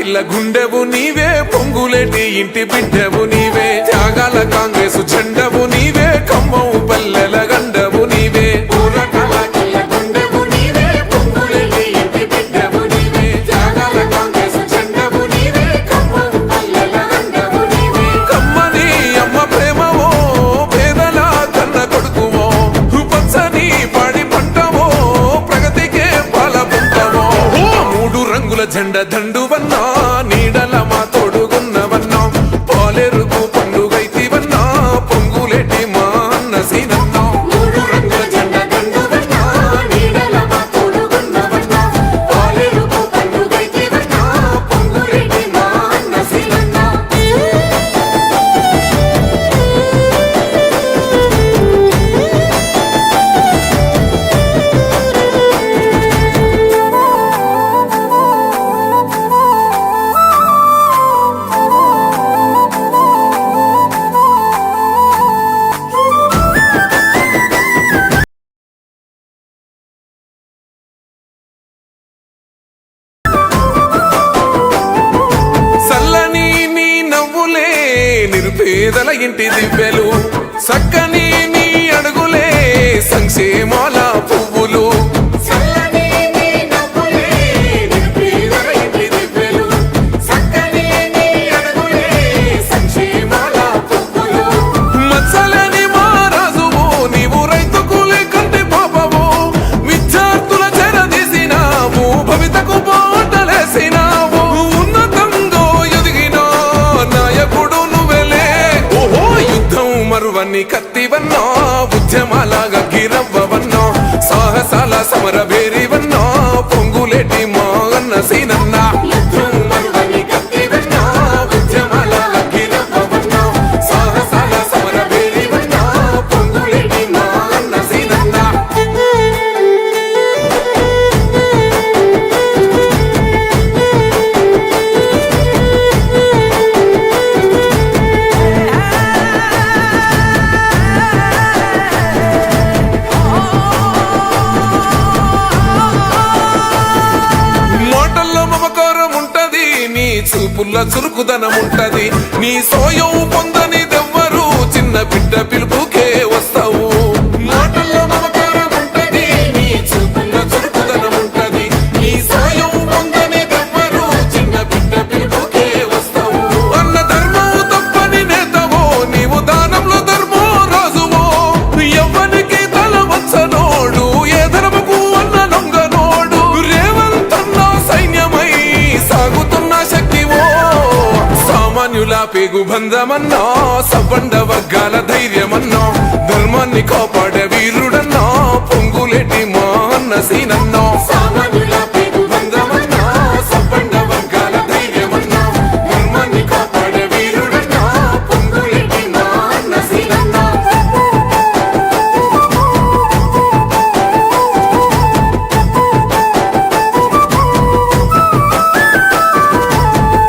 కిల్ల గుండెవు నీవే, పొంగులేటి ఇంటి బిడ్డవు నీవే, త్యాగాల కాంగ్రెసు జెండవు నీవే, ఖమ్మం పల్లెల గండవు నీవే. కమ్మని అమ్మ ప్రేమవో, పేదల కన్న కొడుకువో, పచ్చని పాడి పంటవో, ప్రగతికే పాలపుంటవో. మూడు రంగుల జెండ దండువన్నా, నీడల మా తోడుగున్నవన్నా, పాలెరుగు పండుగైతివన్నా, పొంగులేటి మా అన్న సీనన్నా. మూడు రంగుల జెండ దండువన్నా, నీడల మా తోడుగున్నవన్నా, పాలెరుగు పండుగైతివన్నా, పొంగులేటి మా అన్న సీనన్నా. సల్లని నీ నవ్వులే నిరుపేదల ఇంటి దివ్యలు, సక్కని నీ అడుగులే సంక్షేమాల పువ్వులు. మచ్చలేని మా రాజువు నీవు, రైతు కూలి కంటి పాపవు, విద్యార్థుల చెరదీసినావు, భవితకు బాటలేసినావు. ఉన్నతంగా ఎదిగిన నాయకుడు నువ్వెలే, ఓహో యుద్ధం మరువని కత్తివన్నా, ఉద్యమాలాగా గిరవ్వవన్నా, సాహసాల సమర భేరివన్నా, పొంగులేటి మా అన్న సీనన్నా. యుద్ధం మరువని కత్తివన్నా, ఉద్యమాలాగా గిరవ్వవన్నా, సాహసాల సమర భేరివన్నా, పొంగులేటి మా అన్న సీనన్నా. మాటల్లో మమకారం ఉంటది, నీ చూపుల్లో చురుకుదనం ఉంటది, నీ సోయం పొందని దెవ్వరు, చిన్న బిడ్డ పిలుపుకే వస్తావు. మాటల్లో మమకారం ఉంటది, నీ చూపుల్లో చురుకుదనం ఉంటది, నీ సోయం పొందని దెవ్వరు, చిన్న బిడ్డ పిలుపుకే వస్తావు. అన్న ధర్మము తప్పని నేతవో, నీవు దానంలో ధర్మో రాజువో, ఎవ్వనికి తల వచ్చనోడు, ఏ ధర్మకు అన్న నొంగనోడు, రేవంతన్న సైన్యమై సాగుతున్న శక్తివో, సామాన్యుల పేగు బంధమన్నా, సబ్బండ వర్గాల ధైర్యమన్నా, ధర్మాన్ని కాపాడే వీరుడన్నా, పొంగులేటి మా అన్న సీనన్నా. సామాన్యుల పేగు బంధమన్నా, సబ్బండ వర్గాల ధైర్యమన్నా, ధర్మాన్ని కాపాడే వీరుడన్నా, పొంగులేటి మా అన్న సీనన్నా.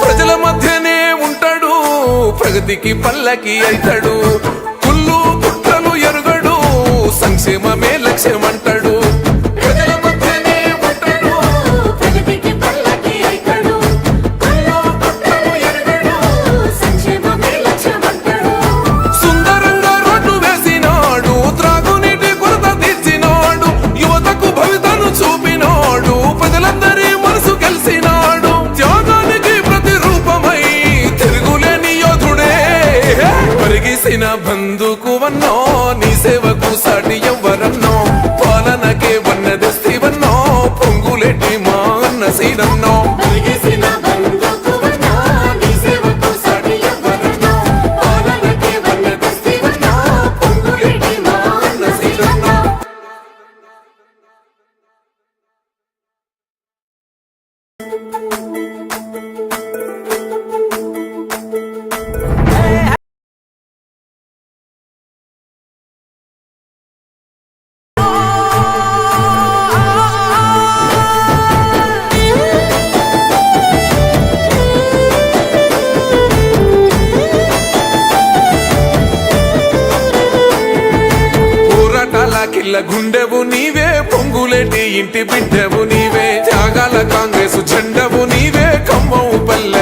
ప్రజల మధ్యనే ఉంటాడు, ప్రగతికి పల్లకి అయితాడు, కుళ్ళు కుట్రలు ఎరుగడు, సంక్షేమమే లక్ష్యమంటాడు. ప్రజల మధ్యనే ఉంటాడు, ప్రగతికి పల్లకి అయితాడు, కుళ్ళు కుట్రలు ఎరుగడు, సంక్షేమమే లక్ష్యమంటాడు. సుందరంగా రోడ్డు వేసినాడు, త్రాగునీటి కొరత తీర్చినాడు, యువతకు భవితను చూపినాడు, ప్రజలందరి మనసు గెలిసినాడు, త్యాగానికి ప్రతిరూపమై తిరుగులేని యోధుడే, పరిగిసిన బంధుకువన్నో, నీ సేవకు సాటి ఎవ్వరన్నో, పాలనకే వన్నదెస్తివన్నో, పొంగులేటి మా అన్న సీనన్నో. పరిగిసిన బంధుకువన్నో, నీ సేవకు సాటి ఎవ్వరన్నో, పాలనకే వన్నదెస్తివన్నో, పొంగులేటి మా అన్న సీనన్నో. కిల్ల గుండెవు నీవే, పొంగులేటి ఇంటి బిడ్డవు నీవే, త్యాగాల కాంగ్రెసు జెండవు నీవే, ఖమ్మం పల్లె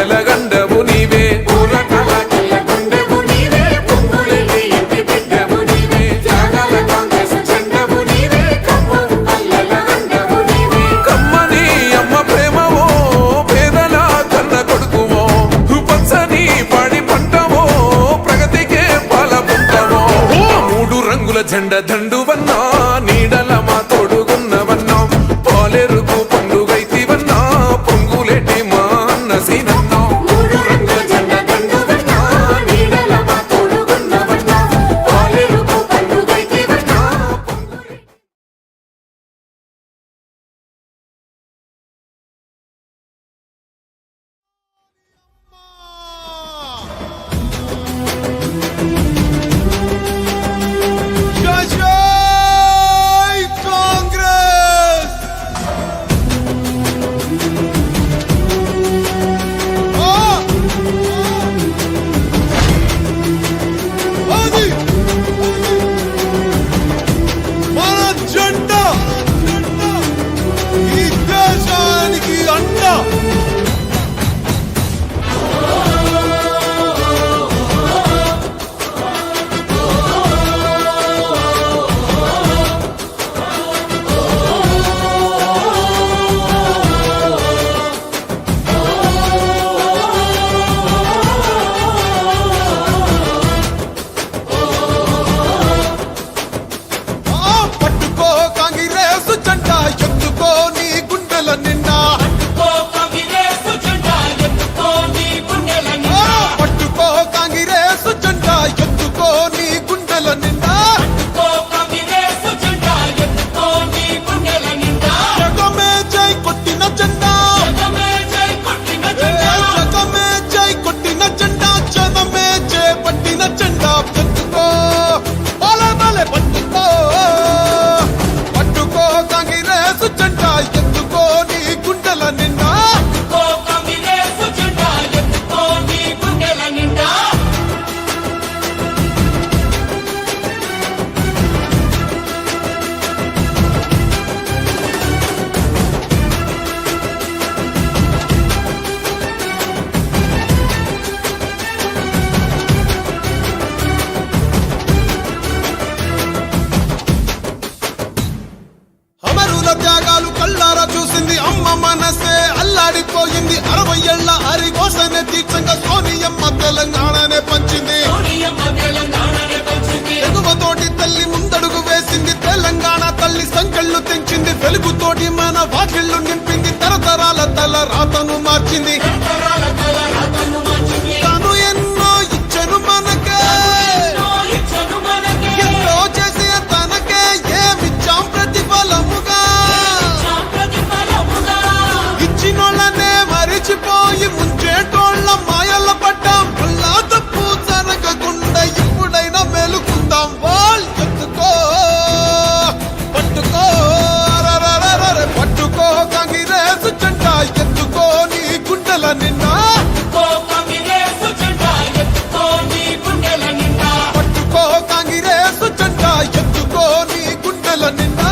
60 ఏళ్ల హరిఘోషనే తీర్చంగా సోనియమ్మ తెలంగాణనే పంచింది. ఎగువతోటి తల్లి ముందడుగు వేసింది, తెలంగాణ తల్లి సంకెళ్ళు తెంచింది. వెలుగుతోటి మన వాకిళ్లు నింపింది, తరతరాల తల రాతను మార్చింది. తాను ఎన్నో ఇచ్చను మనకే, ఎంతో చేసే తనకే ఏమిచ్చాం ప్రతిఫలముగా. ఇచ్చినోళ్ళనే మరిచిపోయి ముంచేటోళ్ళ మాయల పడ్డాం. మళ్ళా తప్పు జరగకుండా ఇప్పుడైనా మేలుకుందాం. వాళ్ళు ఎత్తుకో పట్టుకో అరరరరరే పట్టుకో కాంగ్రెస్ జెండా ఎత్తుకో నీ గుండెల నిండా. పట్టుకో కాంగ్రెస్ జెండా ఎత్తుకో నీ గుండెల నిండా.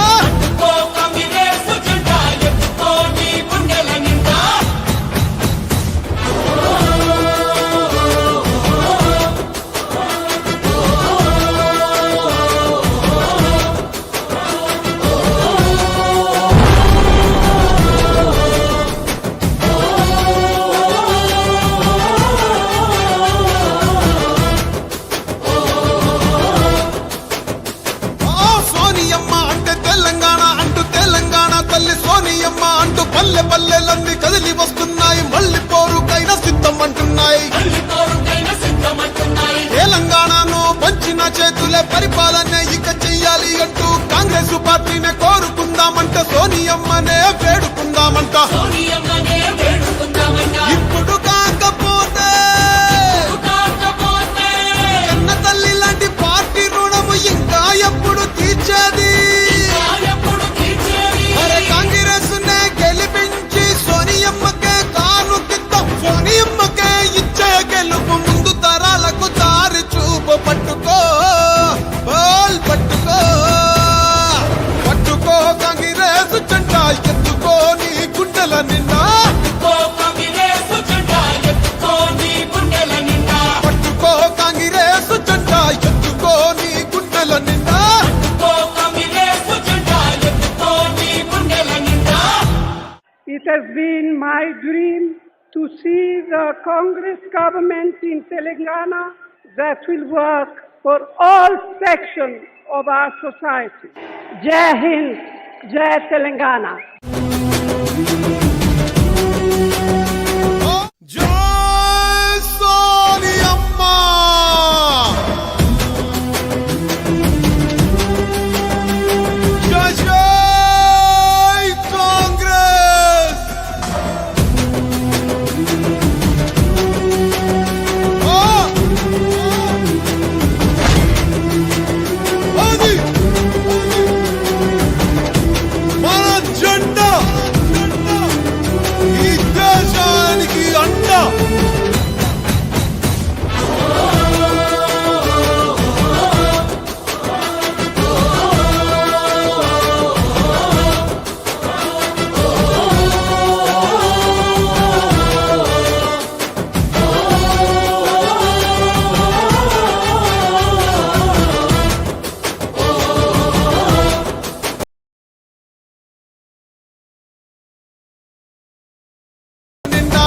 సోనియమ్మ అంటే తెలంగాణ అంటూ తెలంగాణ తల్లి సోనియమ్మ అంటూ పల్లె పల్లెలన్నీ కదిలి వస్తున్నాయి. మళ్ళీ పోరుకైన సిద్ధం అంటున్నాయి. తెలంగాణను పంచిన చేతులే పరిపాలన ఇక చెయ్యాలి అంటూ కాంగ్రెస్ పార్టీనే కోరుకుందామంట. సోనియమ్మనే వేడుకుందామంట. ఇప్పుడు కాకపోతే కన్న తల్లి లాంటి పార్టీ రుణము ఇంకా ఎప్పుడు తీర్చేది? అరే కాంగ్రెస్ నే గెలిపించి సోనియమ్మకే కానుకిద్దాం. సోనియమ్మకే ఇచ్చే గెలుపు ముందు తరాలకు దారి చూపు. పట్టుకో బాల్ పట్టుకో పట్టుకో కాంగ్రెస్ జెండా ఎత్తుకో నీ గుండెల నిండా. పట్టుకో కాంగ్రెస్ జెండా ఎత్తుకో నీ గుండెల నిండా. It has been my dream to see the Congress government in Telangana that will work for all sections of our society. Jai Hind, Jai Telangana. జై సోనియమ్మ. జై జై కాంగ్రెస్. అది మన జెండా ఈ దేశానికి అండ. నిండా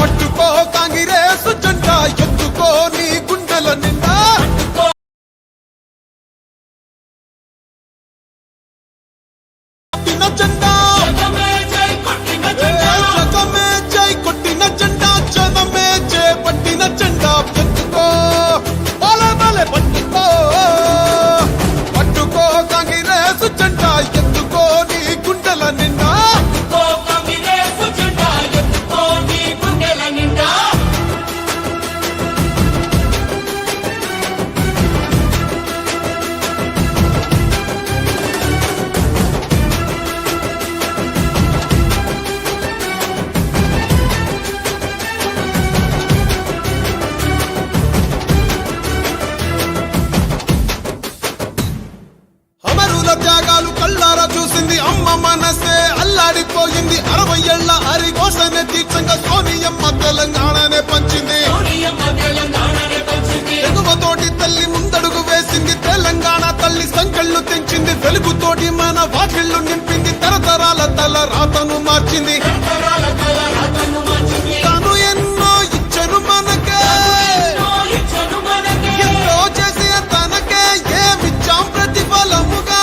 పట్టుకో కాంగ్రెస్ జెండా ఎత్తుకో నీ గుండెల నిండా. కొట్టిన జెండా జగమే జై కొట్టిన జెండా. జనమే చేపట్టిన జెండా ఎత్తుకో బలే బలే పట్టుకో పట్టుకో కాంగ్రెస్ జెండా ఎత్తుకో నీ గుండెల నిండా. అమరుల త్యాగాలు కళ్ళారా చూసింది అమ్మ మనసే అల్లాడిపోయింది. 60 ఏళ్ల హరిఘోషనే తీర్చంగా సోనియమ్మ తెలంగాణనే పంచింది. ఎగువతోటి తల్లి ముందడుగు వేసింది, తెలంగాణ తల్లి సంకెళ్ళు తెంచింది. వెలుగుతోటి మన వాకిళ్లు నింపింది, తరతరాల తల రాతను మార్చింది. తాను ఎన్నో ఇచ్చను మనకే, ఎంతో చేసి తనకే ఏమిచ్చాం ప్రతిఫలముగా.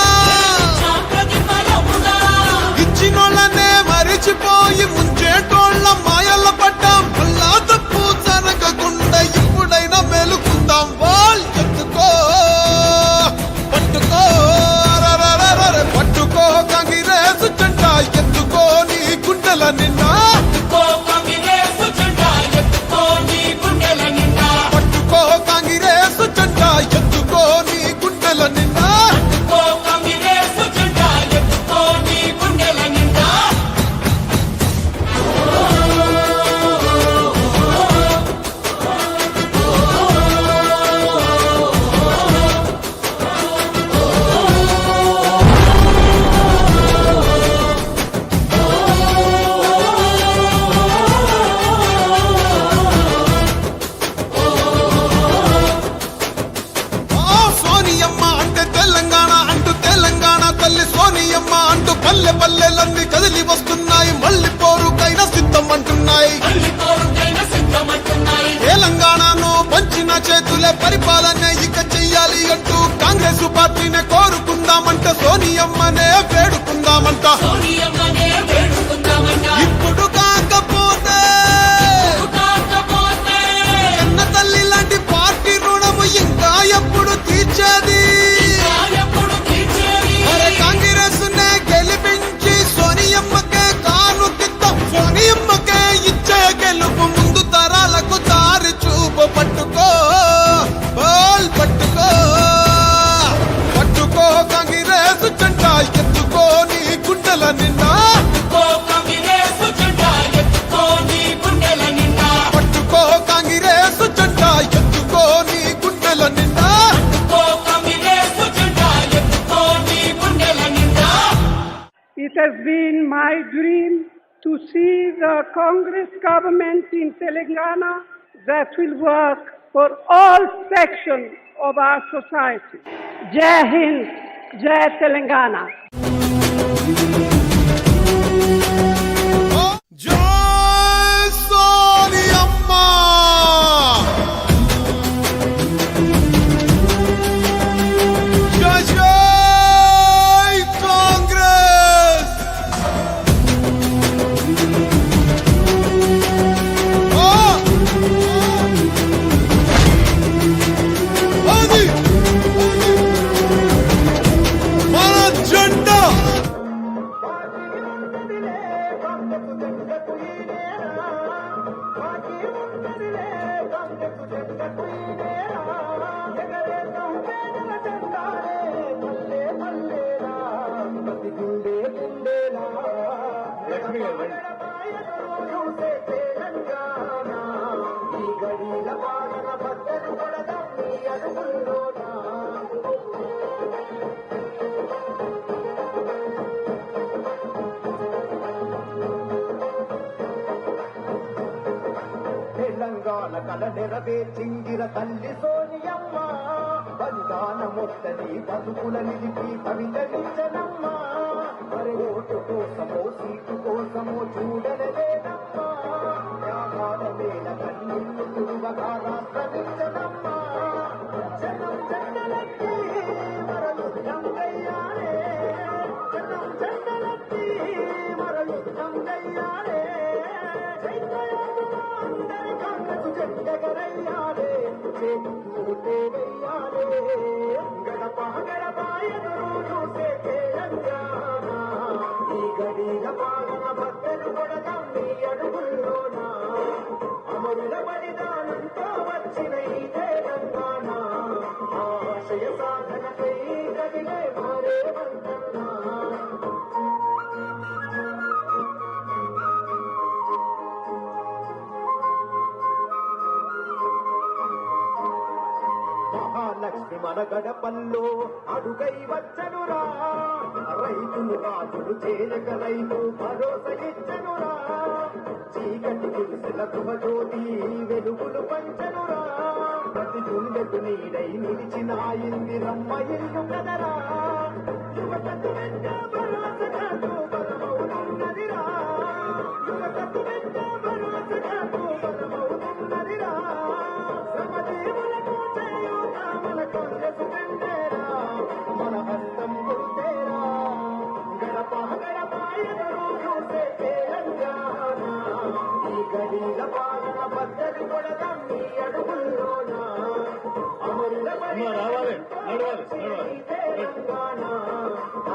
ఇచ్చినోళ్ళనే మరిచిపోయి ముంచేటోళ్ళ మాయల పడ్డాం. మళ్ళా తప్పు జరగకుండా ఇప్పుడైనా మేలుకుందాం. వాళ్ళు ఎత్తుకో పట్టుకో పట్టుకో కాంగ్రెస్ జెండా ఎత్తుకో నీ గుండెల నిండా. పట్టుకో కాంగ్రెస్ జెండా ఎత్తుకో నీ గుండెల నిండా. సోనియమ్మ అంటే తెలంగాణ అంటూ తెలంగాణ తల్లి సోనియమ్మ అంటూ పల్లె పల్లెలన్నీ కదిలి వస్తున్నాయి. మళ్ళీ పోరుకైనా సిద్ధం అంటున్నాయి. తెలంగాణను పంచిన చేతులే పరిపాలన ఇక చెయ్యాలి అంటూ కాంగ్రెస్ పార్టీనే కోరుకుందామంట. సోనియమ్మనే వేడుకుందామంట. ఇప్పుడు కాకపోతే కన్న తల్లి లాంటి పార్టీ రుణము ఇంకా ఎప్పుడు తీర్చేది? అరే కాంగ్రెస్ నే గెలిపించి సోనియమ్మకే కానుకిద్దాం. సోనియమ్మకే ఇచ్చే గెలుపు ముందు తరాలకు దారి చూపు. పట్టుకో బాల్ పట్టుకో పట్టుకో కాంగ్రెస్ జెండా ఎత్తుకో నీ గుండెల నిండా. పట్టుకో కాంగ్రెస్ జెండా ఎత్తుకో నీ గుండెల నిండా. It has been my dream to see the Congress government in Telangana that will work for all sections of our society. Jai Hind, Jai Telangana. జై సోనియమ్మ. జై జై కాంగ్రెస్. అది మన జెండా. తెలంగాణ కల నెరవేర్చింగిర తల్లి సోనియమ్మ. బలిదానమొత్తని బతుకుల నిలిపి కవితనిచ్చనమ్మ. మరి ఓటు కోసమో సీటు కోసమో చూడలేదమ్మా. త్యాగాల వేల కన్నీళ్లు తుడువగా రాష్ట్రమిచ్చనమ్మ. జనం జెండలెత్తి మరయుద్ధం చెయ్యాలే. జనం జెండలెత్తి మరయుద్ధం చెయ్యాలే. అందరి కాంగ్రెస్ జెండెగరయ్యాలే. చేతులే వెయ్యాలే. గడప గడప ఎదురు చూసే తెలంగాణ. ఈ గడిల పాలన బద్దలు కొడదాం నీ అడుగుల్లోన. అమరుల బలిదానంతో వచ్చిన ఈ తెలంగాణ. ఆశయ సాధనకై కదిలే మారే వంతన్నా. మహాలక్ష్మి మన గడపల్లో అడుగై వచ్చనురా. రైతులు రాజులు చేరక రైతు భరోసా ఇచ్చనురా. చీకటి గుడిసెల గృహజ్యోతి వెలుగులు పంచనురా. ప్రతి గుండెకు నీడై నిలిచిన ఇందిరమ్మ ఇల్లు కదరా. యువతకు వెంట భరోసా గడిల పాలన బద్దలు కొడదాం నీ అడుగుల్లోనా అమరుల రావాలి తెలంగాణ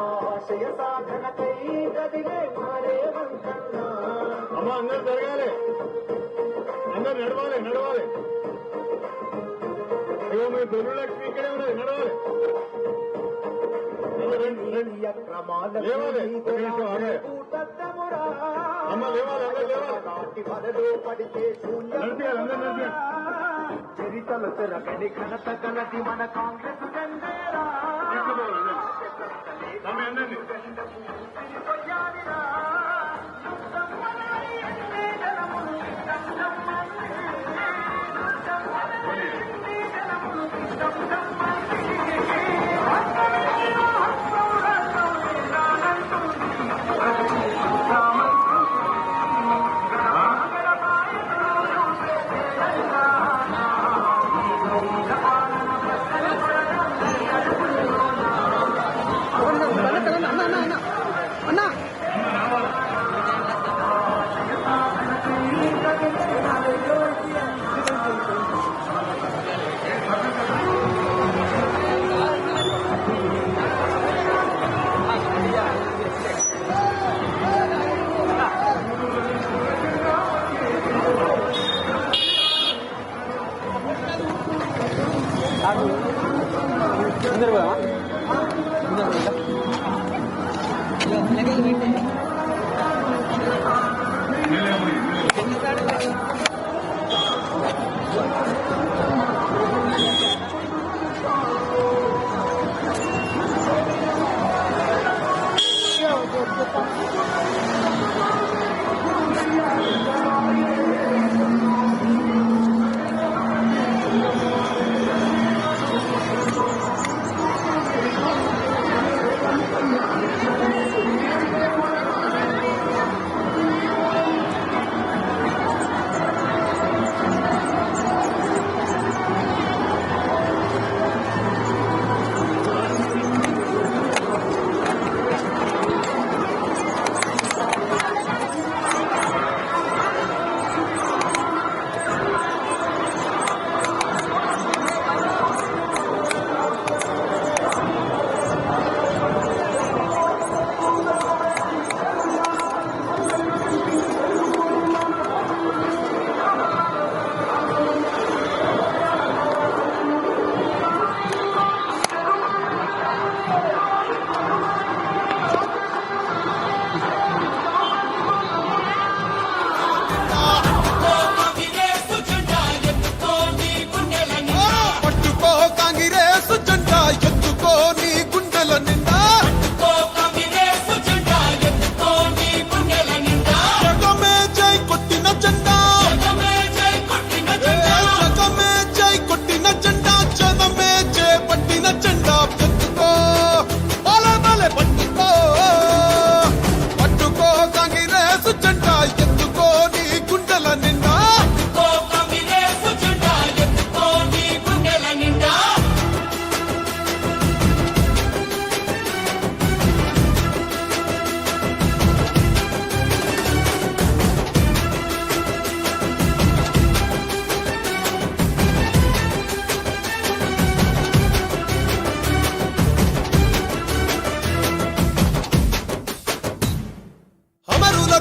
ఆశయ సాధనకై కదిలే మారే వంతన్నా అమ్మ అందరు జరగాలి, అందరు నడవాలి. అయ్యో మీ దొరులక్ష్మి ఇక్కడే ఉన్నది, నడవాలి. లేవాలి, అమ్మ లేవాలి, అందరు లేవాలి. నడిపియాలి, అందరు నడిపియాలి. చరితలు తెరగని ఘనత గలది మన కాంగ్రెస్ జెండేరా అందరినీ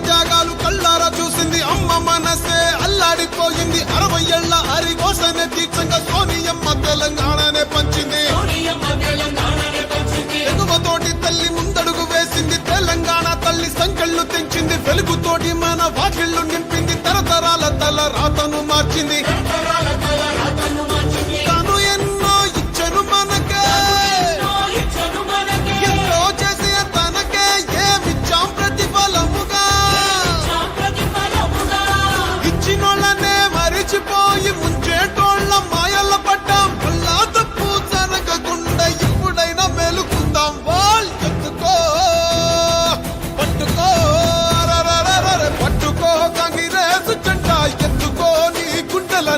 త్యాగాలు కళ్ళారా చూసింది అమ్మ మనసే అల్లాడిపోయింది 60 ఏళ్ల హరిఘోషనే తీర్చంగా సోనియమ్మ తెలంగాణనే పంచింది ఎగువతోటి తల్లి ముందడుగు వేసింది తెలంగాణ తల్లి సంకెళ్ళు తెంచింది వెలుగుతోటి మన వాకిళ్లు నింపింది తరతరాల తల రాతను మార్చింది తాను ఎన్నో ఇచ్చను మనకే ఎంతో చేసి తనకే ఏమిచ్చాం ప్రతిఫలముగా ఇచ్చినోళ్ళనే మరిచిపోయి ముంచేటోళ్ళ మాయల పడ్డాం వల్ల తప్పు జరగకుండా ఇప్పుడైనా మేలుకుందాం వాళ్ళు ఎత్తుకో పట్టుకో పట్టుకో కాంగ్రెస్ జెండా ఎత్తుకో నీ గుండెల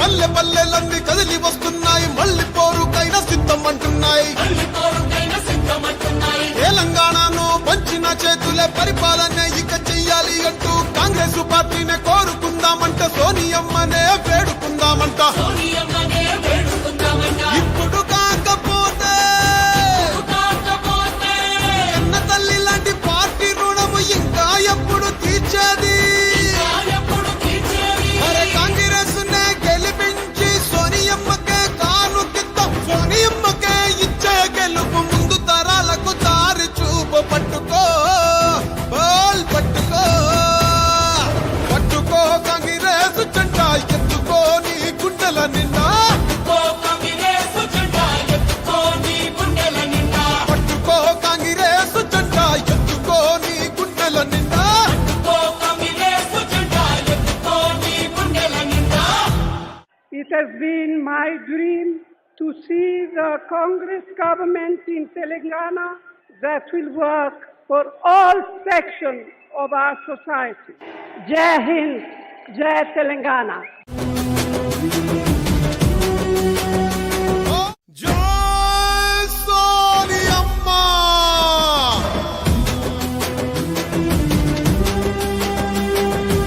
పల్లె పల్లెలన్నీ కదిలి వస్తున్నాయి, మళ్ళీ పోరుకైనా సిద్ధం అంటున్నాయి. తెలంగాణను పంచిన చేతులే పరిపాలన ఇక చెయ్యాలి అంటూ కాంగ్రెస్ పార్టీనే కోరుకుందామంట, సోనియమ్మనే వేడుకుందామంట. ఇప్పుడు కాకపోతే ఎన్న తల్లి లాంటి పార్టీ రుణము ఇంకా ఎప్పుడు తీర్చేది? అరే కాంగ్రెస్ నే గెలిపించి సోనియమ్మకే కానుకిద్దాం, సోనియమ్మకే ఇచ్చే గెలుపు ముందు తరాలకు దారి చూపు. పట్టుకో బాల్ పట్టుకో, పట్టుకో కాంగ్రెస్ జెండా ఎత్తుకో నీ గుండెల నిండా, పట్టుకో కాంగ్రెస్ జెండా ఎత్తుకో నీ గుండెల నిండా. It has been my dream to see the Congress government in Telangana that will work for all sections of our society. Jai Hind, Jai Telangana. జై సోనియమ్మ,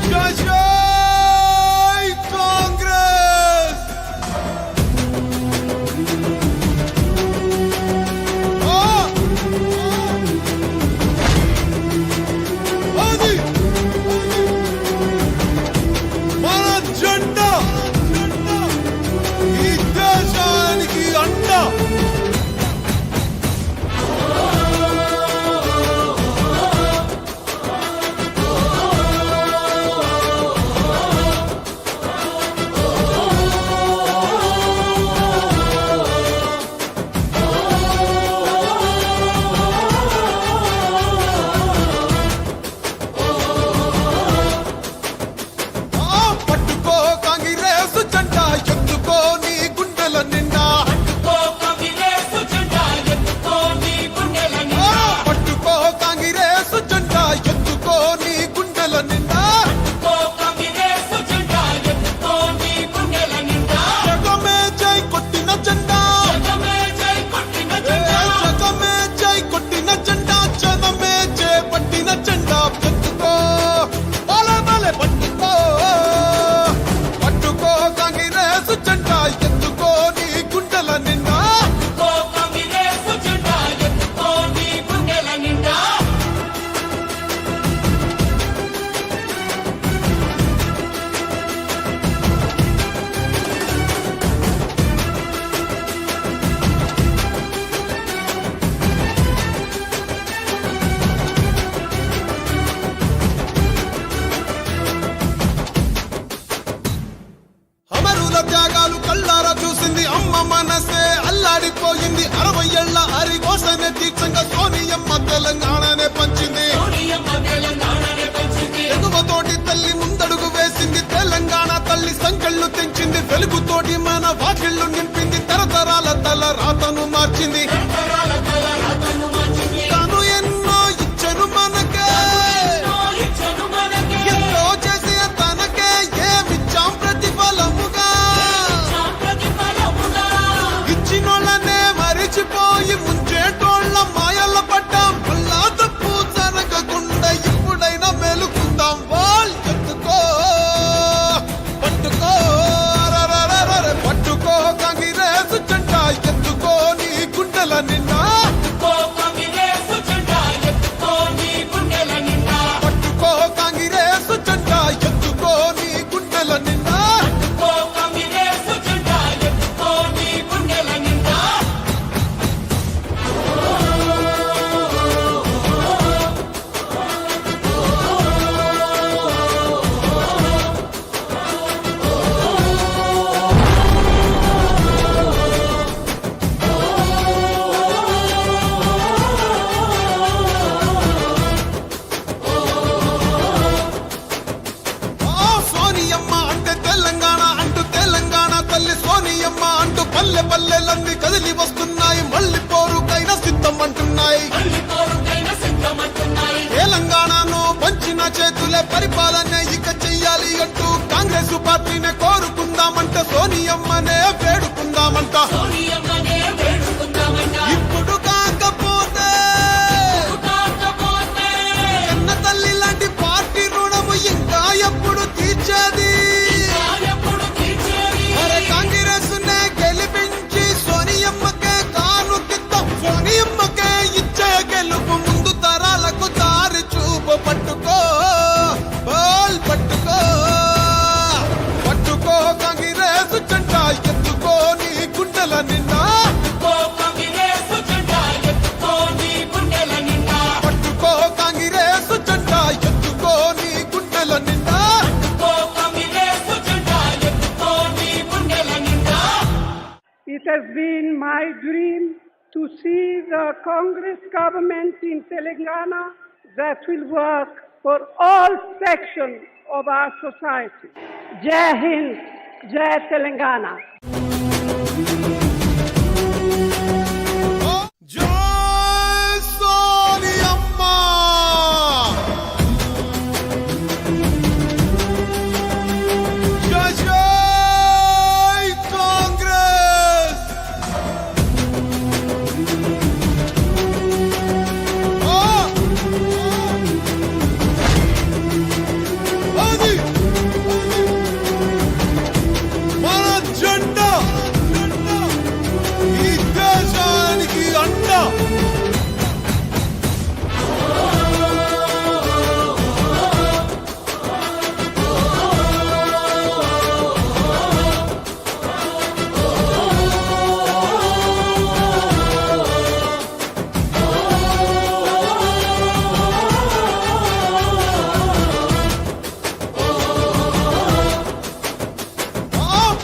జై జై కాంగ్రెస్. అది మన జెండా, ఈ దేశానికి అండ. పట్టుకో కాంగ్రెస్ జెండా ఎత్తుకో నీ గుండెల నిండా, పట్టుకో కాంగ్రెస్ జెండా ఎత్తుకో నీ గుండెల నిండా. జగమే జై కొట్టిన జెండా, జగమే జై కొట్టిన జెండా, జనమే జై పట్టిన జెండా. ఎత్తుకో బలే బలే పట్టుకో, పట్టుకో కాంగ్రెస్ జెండా ఎత్తుకో నీ గుండెల నిండా. అమరుల త్యాగాలు కళ్ళారా చూసింది అమ్మ మనసే అల్లాడిపోయింది. 60 ఏళ్ల అరిగోసనే తీర్చంగా సోనియమ్మ తెలంగాణనే పంచింది. ఎగువతోటి తల్లి ముందడుగు వేసింది, తెలంగాణ తల్లి సంకెళ్ళు తెంచింది. వెలుగుతోటి మన వాకిళ్ళు నింపింది, తరతరాల తల రాతను మార్చింది. తను ఎన్నో ఇచ్చను మనకే, ఎంతో చేసి తనకే ఏమిచ్చాం ప్రతిఫలముగా. ఇచ్చినోళ్ళనే మరిచిపోయి ముంచేటోళ్ళ మాయల పడ్డాం. మళ్ళా తప్పు జరగకుండా ఇప్పుడైనా మెలుకుందాం. వాల్ ఎత్తుకో పట్టుకో, అరరరరరే పట్టుకో కాంగ్రెస్ జెండా ఎత్తుకో నీ గుండెల నిండా, పట్టుకో కాంగ్రెస్ జెండా ఎత్తుకో నీ గుండెల నిండా. సోనియమ్మ అంటే తెలంగాణ అంటూ, తెలంగాణ తల్లి సోనియమ్మ అంటూ పల్లె పల్లెలన్నీ కదిలి వస్తున్నాయి, మళ్ళీ పోరుకైనా సిద్ధం అంటున్నాయి. తెలంగాణను పంచిన చేతులే పరిపాలన ఇక చెయ్యాలి అంటూ కాంగ్రెస్ పార్టీనే కోరుకుందామంట, సోనియమ్మ has been my dream to see the Congress government in Telangana that will work for all sections of our society. Jai Hind, Jai Telangana. జై సోనియమ్మ జై జై కాంగ్రెస్ అది మన జెండా ఈ దేశానికి అండ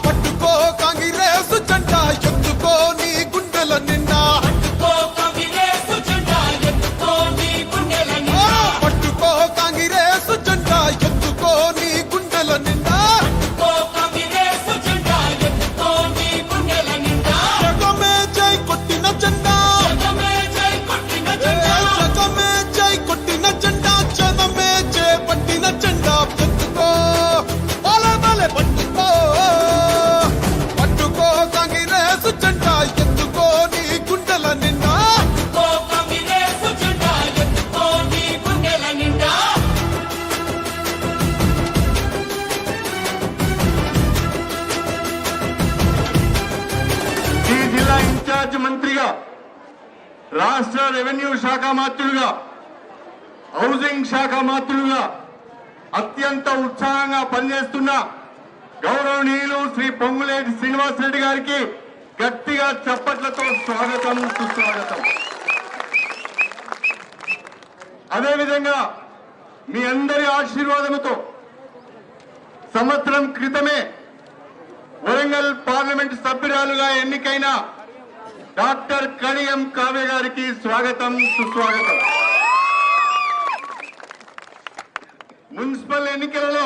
పట్టుకో కాంగ్రెస్ జెండా ఎత్తుకో నీ గుండెల నిండా పట్టుకో కాంగ్రెస్ జెండా ఎత్తుకో నీ గుండెల నిండా జగమే జై కొట్టిన జెండా జగమే జై కొట్టిన జెండా జనమే జై పట్టిన జెండా ఎత్తుకో బలే బలే పట్టుకో పట్టుకో కాంగ్రెస్ జెండా ఎత్తుకో నీ గుండెల నిండా ఈ జిల్లా ఇన్ఛార్జ్ మంత్రిగా రాష్ట్ర రెవెన్యూ శాఖ మంత్రులుగా హౌసింగ్ శాఖ మంత్రులుగా అత్యంత ఉత్సాహంగా పనిచేస్తున్న గౌరవనీయులు శ్రీ పొంగులేటి శ్రీనివాసరెడ్డి గారికి గట్టిగా చప్పట్లతో స్వాగతం సుస్వాగతం. అదేవిధంగా మీ అందరి ఆశీర్వాదంతో సంవత్సరం క్రితమే వరంగల్ పార్లమెంట్ సభ్యురాలుగా ఎన్నికైన డాక్టర్ కడియం కావ్య గారికి స్వాగతం సుస్వాగతం. మున్సిపల్ ఎన్నికలలో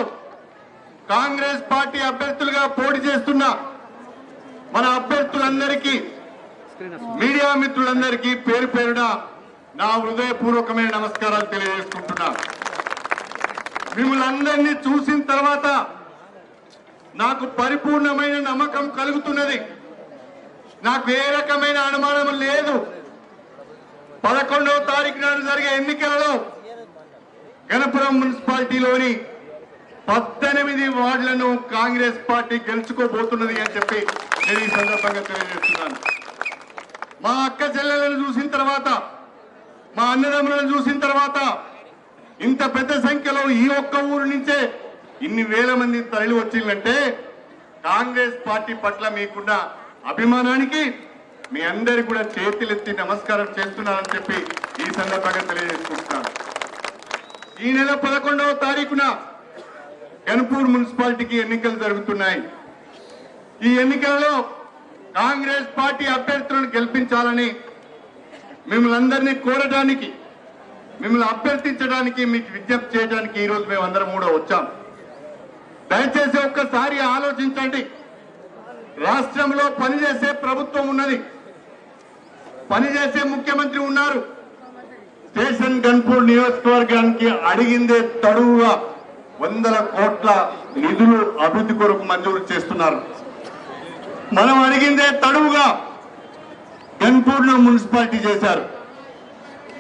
కాంగ్రెస్ పార్టీ అభ్యర్థులుగా పోటీ చేస్తున్న మన అభ్యర్థులందరికీ మీడియా మిత్రులందరికీ పేరు పేరున నా హృదయపూర్వకమైన నమస్కారాలు తెలియజేసుకుంటున్నాను. మిమ్మల్ని అందరినీ చూసిన తర్వాత నాకు పరిపూర్ణమైన నమ్మకం కలుగుతున్నది. నాకు ఏ రకమైన అనుమానం లేదు. 11వ తారీఖు నాడు జరిగే ఎన్నికలలో గణపురం మున్సిపాలిటీలోని 18 వార్డులను కాంగ్రెస్ పార్టీ గెలుచుకోబోతున్నది అని చెప్పి నేను ఈ సందర్భంగా తెలియజేస్తున్నాను. మా అక్క చెల్లెలను చూసిన తర్వాత, మా అన్నదమ్ములను చూసిన తర్వాత, ఇంత పెద్ద సంఖ్యలో ఈ ఒక్క ఊరు నుంచే ఇన్ని వేల మంది తరలి వచ్చిందంటే కాంగ్రెస్ పార్టీ పట్ల మీకున్న అభిమానానికి మీ అందరికి కూడా చేతులెత్తి నమస్కారం చేస్తున్నానని చెప్పి ఈ సందర్భంగా తెలియజేసుకుంటున్నాను. ఈ నెల 11వ తారీఖున గన్పూర్ మున్సిపాలిటీకి ఎన్నికలు జరుగుతున్నాయి. ఈ ఎన్నికలలో కాంగ్రెస్ పార్టీ అభ్యర్థులను గెలిపించాలని మిమ్మల్ని అందరినీ కోరడానికి, మిమ్మల్ని అభ్యర్థించడానికి, మీకు విజ్ఞప్తి చేయడానికి ఈ రోజు మేమందరం కూడా వచ్చాం. దయచేసి ఒక్కసారి ఆలోచించండి. రాష్ట్రంలో పనిచేసే ప్రభుత్వం ఉన్నది, పనిచేసే ముఖ్యమంత్రి ఉన్నారు. స్టేషన్ గన్పూర్ నియోజకవర్గానికి అడిగిందే తడువుగా 100 కోట్ల నిధులు అభివృద్ధి కొరకు మంజూరు చేస్తున్నారు. మనం అడిగిందే తడువుగా గన్పూర్ను మున్సిపాలిటీ చేశారు.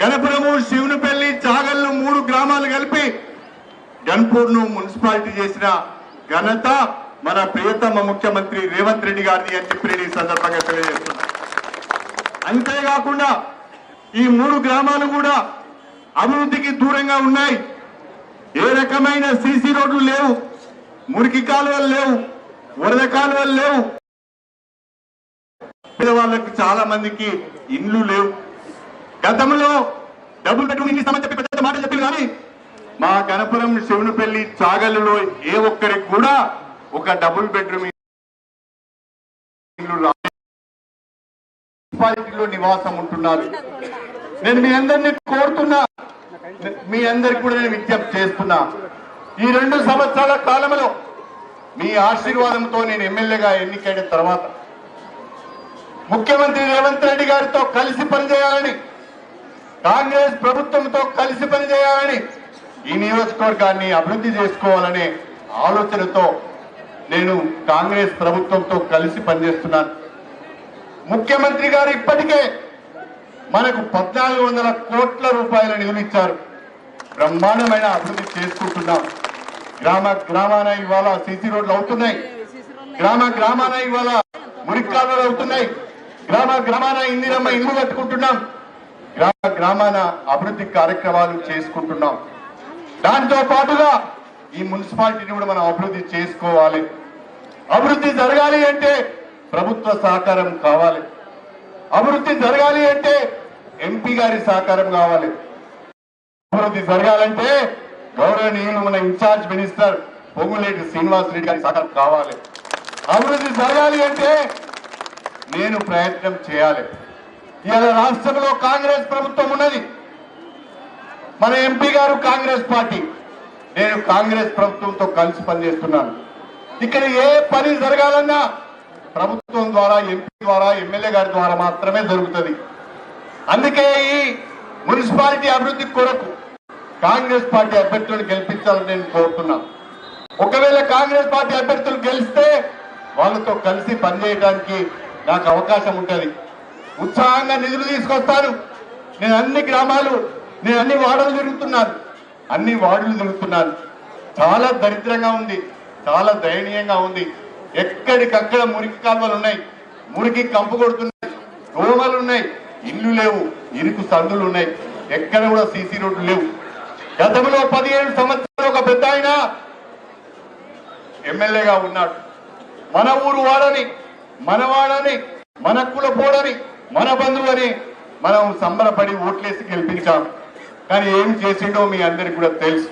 గణపురము, శివునిపల్లి, చాగల్లు 3 గ్రామాలు కలిపి గన్పూర్ను మున్సిపాలిటీ చేసిన ఘనత మన ప్రియతమ ముఖ్యమంత్రి రేవంత్ రెడ్డి గారిని అని చెప్పి నేను ఈ సందర్భంగా తెలియజేస్తున్నా. అంతేకాకుండా ఈ 3 గ్రామాలు కూడా అభివృద్ధికి దూరంగా ఉన్నాయి. ఏ రకమైన సీసీ రోడ్లు లేవు, మురికి కాలువలు లేవు, వరద కాలువలు లేవు, పేదవాళ్లకు చాలా మందికి ఇండ్లు లేవు. గతంలో డబుల్ బెడ్రూమ్ ఇల్లు ఇస్తామని చెప్పి పెద్ద మాట చెప్పారు, కానీ మా గణపురం, శివునిపల్లి, చాగల్లులో ఏ ఒక్కరికి కూడా ఒక డబుల్ బెడ్రూమ్ ఇల్లు మున్సిపాలిటీలో నివాసం ఉంటున్నారు. నేను మీ అందరినీ కోరుతున్నా, మీ అందరికి కూడా నేను విజ్ఞప్తి చేస్తున్నా, ఈ 2 సంవత్సరాల కాలంలో మీ ఆశీర్వాదంతో నేను ఎమ్మెల్యేగా ఎన్నికైన తర్వాత ముఖ్యమంత్రి రేవంత్ రెడ్డి గారితో కలిసి పనిచేయాలని, కాంగ్రెస్ ప్రభుత్వంతో కలిసి పనిచేయాలని, ఈ నియోజకవర్గాన్ని అభివృద్ధి చేసుకోవాలనే ఆలోచనతో నేను కాంగ్రెస్ ప్రభుత్వంతో కలిసి పనిచేస్తున్నాను. ముఖ్యమంత్రి గారు ఇప్పటికే మనకు 1400 కోట్ల రూపాయల నిధులు ఇచ్చారు. బ్రహ్మాండమైన అభివృద్ధి చేసుకుంటున్నాం. గ్రామాన ఇవాళ సీసీ రోడ్లు అవుతున్నాయి, గ్రామాన ఇవాళ మురికి కాలువలు అవుతున్నాయి, గ్రామాన ఇందిరమ్మ ఇల్లు కట్టుకుంటున్నాం, గ్రామాన అభివృద్ధి కార్యక్రమాలు చేసుకుంటున్నాం. దాంతో పాటుగా ఈ మున్సిపాలిటీని కూడా మనం అభివృద్ధి చేసుకోవాలి. అభివృద్ధి జరగాలి అంటే ప్రభుత్వ సహకారం కావాలి. అభివృద్ధి జరగాలి అంటే ఎంపీ గారి సహకారం కావాలి. అభివృద్ధి జరగాలంటే గౌరవనీయులు మన ఇన్ఛార్జ్ మినిస్టర్ పొంగులేటి శ్రీనివాస్ రెడ్డి గారి సహకారం కావాలి. అభివృద్ధి జరగాలి అంటే నేను ప్రయత్నం చేయాలి. ఇవాళ రాష్ట్రంలో కాంగ్రెస్ ప్రభుత్వం ఉన్నది, మన ఎంపీ గారు కాంగ్రెస్ పార్టీ, నేను కాంగ్రెస్ ప్రభుత్వంతో కలిసి పనిచేస్తున్నాను. ఇక్కడ ఏ పని జరగాలన్నా ప్రభుత్వం ద్వారా, ఎంపీ ద్వారా, ఎమ్మెల్యే గారి ద్వారా మాత్రమే జరుగుతుంది. అందుకే ఈ మున్సిపాలిటీ అభివృద్ధి కొరకు కాంగ్రెస్ పార్టీ అభ్యర్థులను గెలిపించాలని నేను కోరుతున్నా. ఒకవేళ కాంగ్రెస్ పార్టీ అభ్యర్థులు గెలిస్తే వాళ్ళతో కలిసి పనిచేయడానికి నాకు అవకాశం ఉంటుంది. ఉత్సాహంగా నిధులు తీసుకొస్తాను. నేను అన్ని గ్రామాలు, నేను అన్ని వార్డులు తిరుగుతున్నాను. చాలా దరిద్రంగా ఉంది, చాలా దయనీయంగా ఉంది. ఎక్కడికక్కడ మురికి కాలువలు ఉన్నాయి, మురికి కంపు కొడుతున్నాయి, దోమలు ఉన్నాయి, ఇల్లు లేవు, ఇరుకు సందులు ఉన్నాయి, ఎక్కడ కూడా సీసీ రోడ్లు లేవు. గతంలో 17 సంవత్సరాలు ఒక పెద్ద ఆయన ఎమ్మెల్యేగా ఉన్నాడు. మన ఊరు వాడని, మనవాడని, మన కులపోడని, మన బంధువని మనం సంబరపడి ఓట్లేసి గెలిపించాం. కానీ ఏం చేసిండో మీ అందరికి కూడా తెలుసు.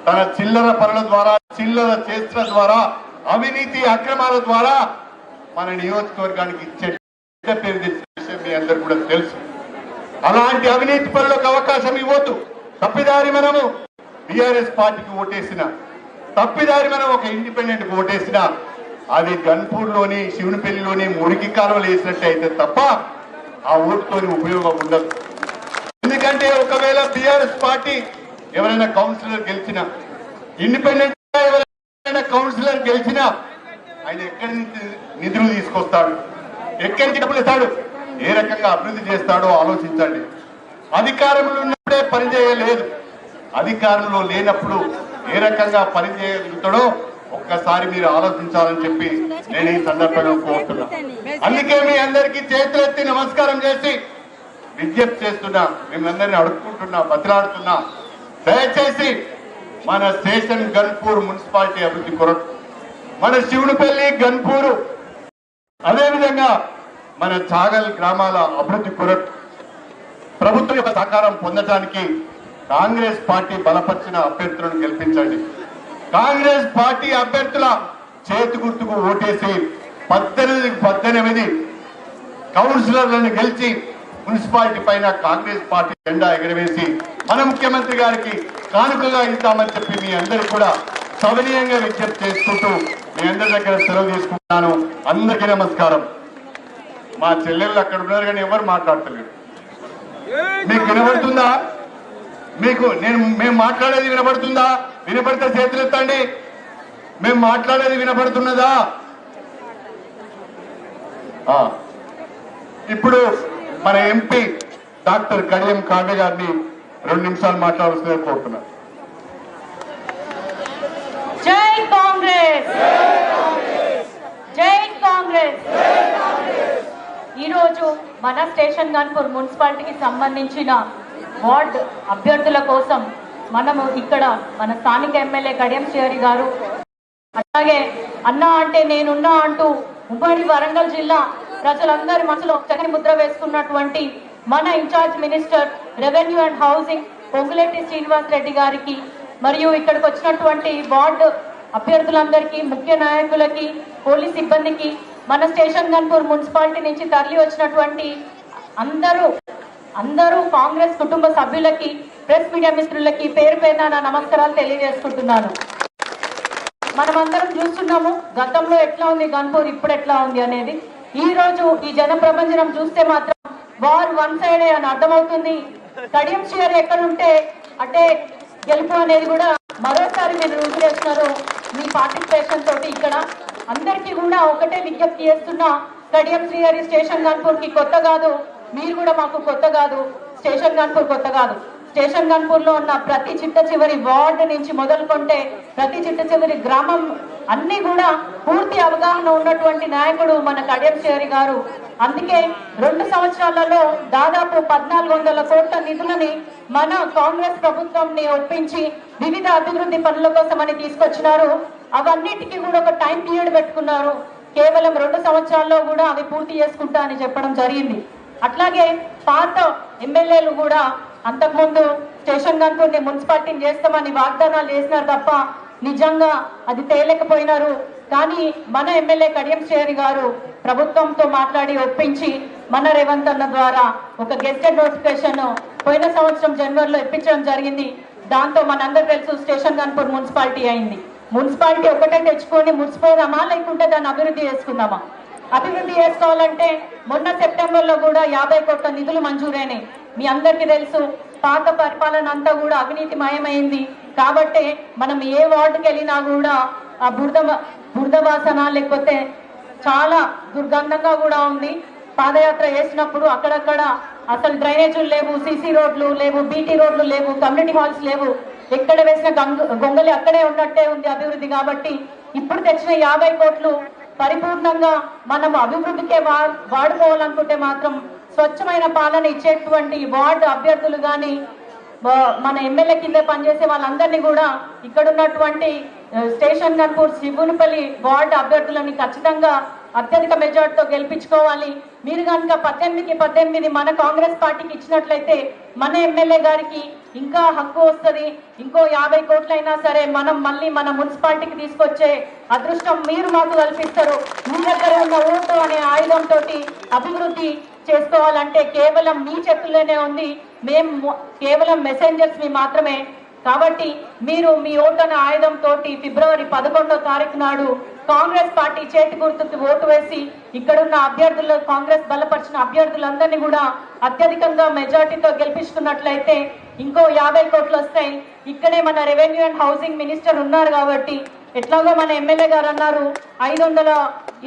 తన చిల్లర పనుల ద్వారా, చిల్లర చేష్టల ద్వారా, అవినీతి అక్రమాల ద్వారా మన నియోజకవర్గానికి ఇచ్చే పేరు తెచ్చే మీ అందరికి కూడా తెలుసు. అలాంటి అవినీతి పనులకు అవకాశం ఇవ్వద్దు. తప్పిదారి మనము టిఆర్ఎస్ పార్టీకి ఓటేసిన, తప్పిదారి మనం ఒక ఇండిపెండెంట్ ఓటేసిన, అది గన్పూర్లోని, శివునిపల్లిలోని మురికి కాలువలు వేసినట్టు అయితే తప్ప ఆ ఓటుతోని ఉపయోగం ఉండదు. ఎందుకంటే ఒకవేళ టిఆర్ఎస్ పార్టీ ఎవరైనా కౌన్సిలర్ గెలిచినా, ఇండిపెండెంట్ ఎవరైనా కౌన్సిలర్ గెలిచినా, ఆయన ఎక్కడి నుంచి నిధులు తీసుకొస్తాడు, ఎక్కడి నుంచి డబ్బులు ఇస్తాడు, ఏ రకంగా అభివృద్ధి చేస్తాడో ఆలోచించండి. అధికారంలో ఉన్నప్పుడే పనిచేయలేదు, అధికారంలో లేనప్పుడు ఏ రకంగా పనిచేయగలుగుతాడో ఒక్కసారి మీరు ఆలోచించాలని చెప్పి నేను ఈ సందర్భంలో కోరుతున్నా. అందుకే మీ అందరికీ చేతులెత్తి నమస్కారం చేసి విజ్ఞప్తి చేస్తున్నా, మిమ్మల్ని అడుక్కుంటున్నా, బతిలాడుతున్నా, దయచేసి మన స్టేషన్ గన్పూర్ మున్సిపాలిటీ అభివృద్ధి కొరకు, మన శివునిపల్లి, గన్పూరు, అదేవిధంగా మన చాగల్ గ్రామాల అభివృద్ధి కొరకు ప్రభుత్వం యొక్క సహకారం పొందడానికి కాంగ్రెస్ పార్టీ బలపరిచిన అభ్యర్థులను గెలిపించండి. కాంగ్రెస్ పార్టీ అభ్యర్థుల చేతి గుర్తుకు ఓటేసి 18 కౌన్సిలర్లను గెలిచి మున్సిపాలిటీ పైన కాంగ్రెస్ పార్టీ జెండా ఎగరవేసి మన ముఖ్యమంత్రి గారికి కానుకగా ఇస్తామని చెప్పి మీ అందరికి కూడా సవినీయంగా విజ్ఞప్తి చేసుకుంటూ మీ అందరి దగ్గర సెలవు తీసుకుంటున్నాను. అందరికీ నమస్కారం. మా చెల్లెళ్ళు అక్కడ ఉన్నారు కానీ ఎవరు మాట్లాడతలేరు. మీకు వినబడుతుందా? మేము మాట్లాడేది వినబడుతుందా? వినపడితే చేతులు ఎత్తండి. మేము మాట్లాడేది వినపడుతున్నదా? ఇప్పుడు మన ఎంపీ డాక్టర్ కడియం కావ్య గారిని 2 నిమిషాలు మాట్లాడాల్సిందిగా కోరుతున్నారు. జై కాంగ్రెస్, జై కాంగ్రెస్. ఈరోజు మన స్టేషన్ గన్పూర్ మున్సిపాలిటీకి సంబంధించిన వార్డ్ అభ్యర్థుల కోసం మనము ఇక్కడ మన స్థానిక ఎమ్మెల్యే కడియం శ్రీహరి గారు, అలాగే అన్నా అంటే నేనున్నా అంటూ ఉమ్మడి వరంగల్ జిల్లా ప్రజలందరి మనసులో చక్కని ముద్ర వేసుకున్నటువంటి మన in charge minister revenue and housing Ponguleti Srinivas Reddy గారికి, మరియు ఇక్కడికి వచ్చినటువంటి వార్డు అభ్యర్థులందరికీ, ముఖ్య నాయకులకి, పోలీస్ సిబ్బందికి, మన స్టేషన్ గన్పూర్ మున్సిపాలిటీ నుంచి తరలి వచ్చినటువంటి అందరూ కాంగ్రెస్ కుటుంబ సభ్యులకి, ప్రెస్ మీడియా మిత్రులకి పేరు పేరున నా నమస్కారాలు తెలియజేసుకుంటున్నాను. మనమందరం చూస్తున్నాము గతంలో ఎట్లా ఉంది గన్పూర్, ఇప్పుడు ఎట్లా ఉంది అనేది. ఈ రోజు ఈ జన ప్రపంచం చూస్తే మాత్రం వార్ వన్ సైడే అని అర్థమవుతుంది. కడియం శ్రీహరి ఎక్కడుంటే అంటే గెలుపు అనేది కూడా మరోసారి మీరు రుజువు చేస్తున్నారు మీ పార్టిసిపేషన్ తోటి. ఇక్కడ అందరికీ కూడా ఒకటే విజ్ఞప్తి చేస్తున్నా, కడియం శ్రీహరి స్టేషన్ గన్పూర్ కి కొత్త కాదు, మీరు కూడా మాకు కొత్త కాదు, స్టేషన్ గన్పూర్ కొత్త కాదు. స్టేషన్ గన్పూర్ లో ఉన్న ప్రతి చిట్ట చివరి వార్డు నుంచి మొదలుకొంటే ప్రతి చిట్ట చివరి గ్రామం అన్ని కూడా పూర్తి అవగాహన ఉన్నటువంటి నాయకుడు మన కడియం శ్రీహరి గారు. అందుకే 2 సంవత్సరాలలో దాదాపు 1400 కోట్ల నిధులని మన కాంగ్రెస్ ప్రభుత్వంని ఒప్పించి వివిధ అభివృద్ధి పనుల కోసమని తీసుకొచ్చినారు. అవన్నిటికీ కూడా ఒక టైం పీరియడ్ పెట్టుకున్నారు. కేవలం 2 సంవత్సరాల్లో కూడా అవి పూర్తి చేసుకుంటా అని చెప్పడం జరిగింది. అట్లాగే పాత ఎమ్మెల్యేలు కూడా అంతకుముందు స్టేషన్ గన్పూర్ని మున్సిపాలిటీని చేస్తామని వాగ్దానాలు చేసినారు తప్ప నిజంగా అది తేలేకపోయినారు. కానీ మన ఎమ్మెల్యే కడియం శ్రీహరి గారు ప్రభుత్వంతో మాట్లాడి ఒప్పించి మన రేవంత్ అన్న ద్వారా ఒక గెస్టెడ్ నోటిఫికేషన్ పోయిన సంవత్సరం జనవరిలో ఇప్పించడం జరిగింది. దాంతో మనందరూ తెలుసు స్టేషన్ గన్పూర్ మున్సిపాలిటీ అయింది. మున్సిపాలిటీ ఒకటే తెచ్చుకొని మున్సిపోదామా లేకుంటే దాన్ని అభివృద్ధి చేసుకుందామా? అభివృద్ధి చేసుకోవాలంటే మొన్న సెప్టెంబర్లో కూడా 50 కోట్ల నిధులు మంజూరైనాయి. మీ అందరికీ తెలుసు పాత పరిపాలన అంతా కూడా అవినీతిమయమైంది. కాబట్టి మనం ఏ వార్డుకి వెళ్ళినా కూడా ఆ బురద వాసన లేకపోతే చాలా దుర్గంధంగా కూడా ఉంది. పాదయాత్ర చేసినప్పుడు అక్కడక్కడ అసలు డ్రైనేజీలు లేవు, సీసీ రోడ్లు లేవు, బీటీ రోడ్లు లేవు, కమ్యూనిటీ హాల్స్ లేవు. ఎక్కడ వేసిన గొంగలి అక్కడే ఉన్నట్టే ఉంది అభివృద్ధి. కాబట్టి ఇప్పుడు తెచ్చిన 50 కోట్లు పరిపూర్ణంగా మనం అభివృద్ధికే వాడుకోవాలనుకుంటే మాత్రం స్వచ్ఛమైన పాలన ఇచ్చేటువంటి వార్డు అభ్యర్థులు కానీ మన ఎమ్మెల్యే కింద పనిచేసే వాళ్ళందరినీ కూడా ఇక్కడ ఉన్నటువంటి స్టేషన్ గన్పూర్ శివునిపల్లి వార్డు అభ్యర్థులని ఖచ్చితంగా అత్యధిక మెజార్టీతో గెలిపించుకోవాలి. మీరు కనుక 18 మన కాంగ్రెస్ పార్టీకి ఇచ్చినట్లయితే మన ఎమ్మెల్యే గారికి ఇంకా హక్కు వస్తుంది. ఇంకో 50 కోట్లైనా సరే మనం మళ్ళీ మన మున్సిపాలిటీకి తీసుకొచ్చే అదృష్టం మీరు మాకు కల్పిస్తారు. మీ దగ్గర ఉన్న ఓటు అనే ఆయుధంతో అభివృద్ధి చేసుకోవాలంటే కేవలం మీ చేతుల్లోనే ఉంది. మేము కేవలం మెసెంజర్స్ మీ మాత్రమే. కాబట్టి మీరు మీ ఓటు అనే ఆయుధంతో ఫిబ్రవరి 11వ తారీఖు నాడు కాంగ్రెస్ పార్టీ చేతి గుర్తుకు ఓటు వేసి ఇక్కడున్న అభ్యర్థులు, కాంగ్రెస్ బలపరిచిన అభ్యర్థులందరినీ కూడా అత్యధికంగా మెజార్టీతో గెలిపించుకున్నట్లయితే ఇంకో 50 కోట్లు వస్తాయి. ఇక్కడే మన రెవెన్యూ అండ్ హౌసింగ్ మినిస్టర్ ఉన్నారు కాబట్టి ఎట్లాగో మన ఎమ్మెల్యే గారు అన్నారు 500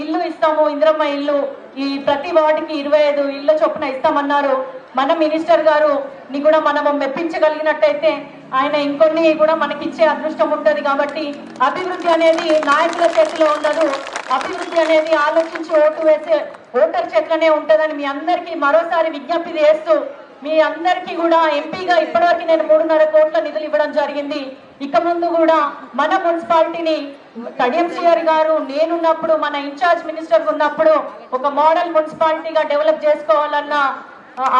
ఇల్లు ఇస్తాము, ఇంద్రమ్మ ఇల్లు, ఈ ప్రతి వార్డుకి 25 ఇళ్ళ చొప్పున ఇస్తామన్నారు. మన మినిస్టర్ గారు ని కూడా మనము మెప్పించగలిగినట్టయితే ఆయన ఇంకొన్ని కూడా మనకిచ్చే అదృష్టం ఉంటుంది. కాబట్టి అభివృద్ధి అనేది నాయకుల చేతిలో ఉండదు, అభివృద్ధి అనేది ఆలోచించి ఓటు వేసే ఓటర్ చేతిలోనే ఉంటుందని మీ అందరికీ మరోసారి విజ్ఞప్తి చేస్తూ, మీ అందరికీ కూడా ఎంపీగా ఇప్పటివరకు నేను 3.5 కోట్ల నిధులు ఇవ్వడం జరిగింది. ఇక ముందు కూడా మన మున్సిపాలిటీని కడియం శ్రీహరి గారు నేనున్నప్పుడు, మన ఇన్ఛార్జ్ మినిస్టర్ ఉన్నప్పుడు ఒక మోడల్ మున్సిపాలిటీగా డెవలప్ చేసుకోవాలన్న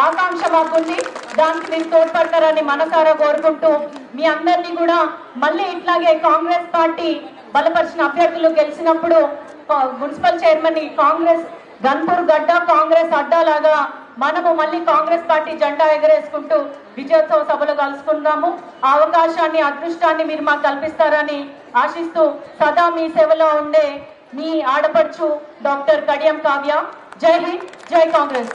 ఆకాంక్ష మాకుంది. దానికి మీరు తోడ్పడతారని మనసారా కోరుకుంటూ మీ అందరినీ కూడా మళ్ళీ ఇట్లాగే కాంగ్రెస్ పార్టీ బలపరిచిన అభ్యర్థులు గెలిచినప్పుడు మున్సిపల్ చైర్మన్ కాంగ్రెస్ గన్పూర్ గడ్డ కాంగ్రెస్ అడ్డాలాగా మనము మళ్ళీ కాంగ్రెస్ పార్టీ జెండా ఎగరేసుకుంటూ విజయోత్సవ సభలో కలుసుకుందాము. ఆ అవకాశాన్ని, అదృష్టాన్ని మీరు మాకు కల్పిస్తారని ఆశిస్తూ సదా మీ సేవలో ఉండే మీ ఆడపడుచు డాక్టర్ కడియం కావ్య. జై హింద్, జై కాంగ్రెస్.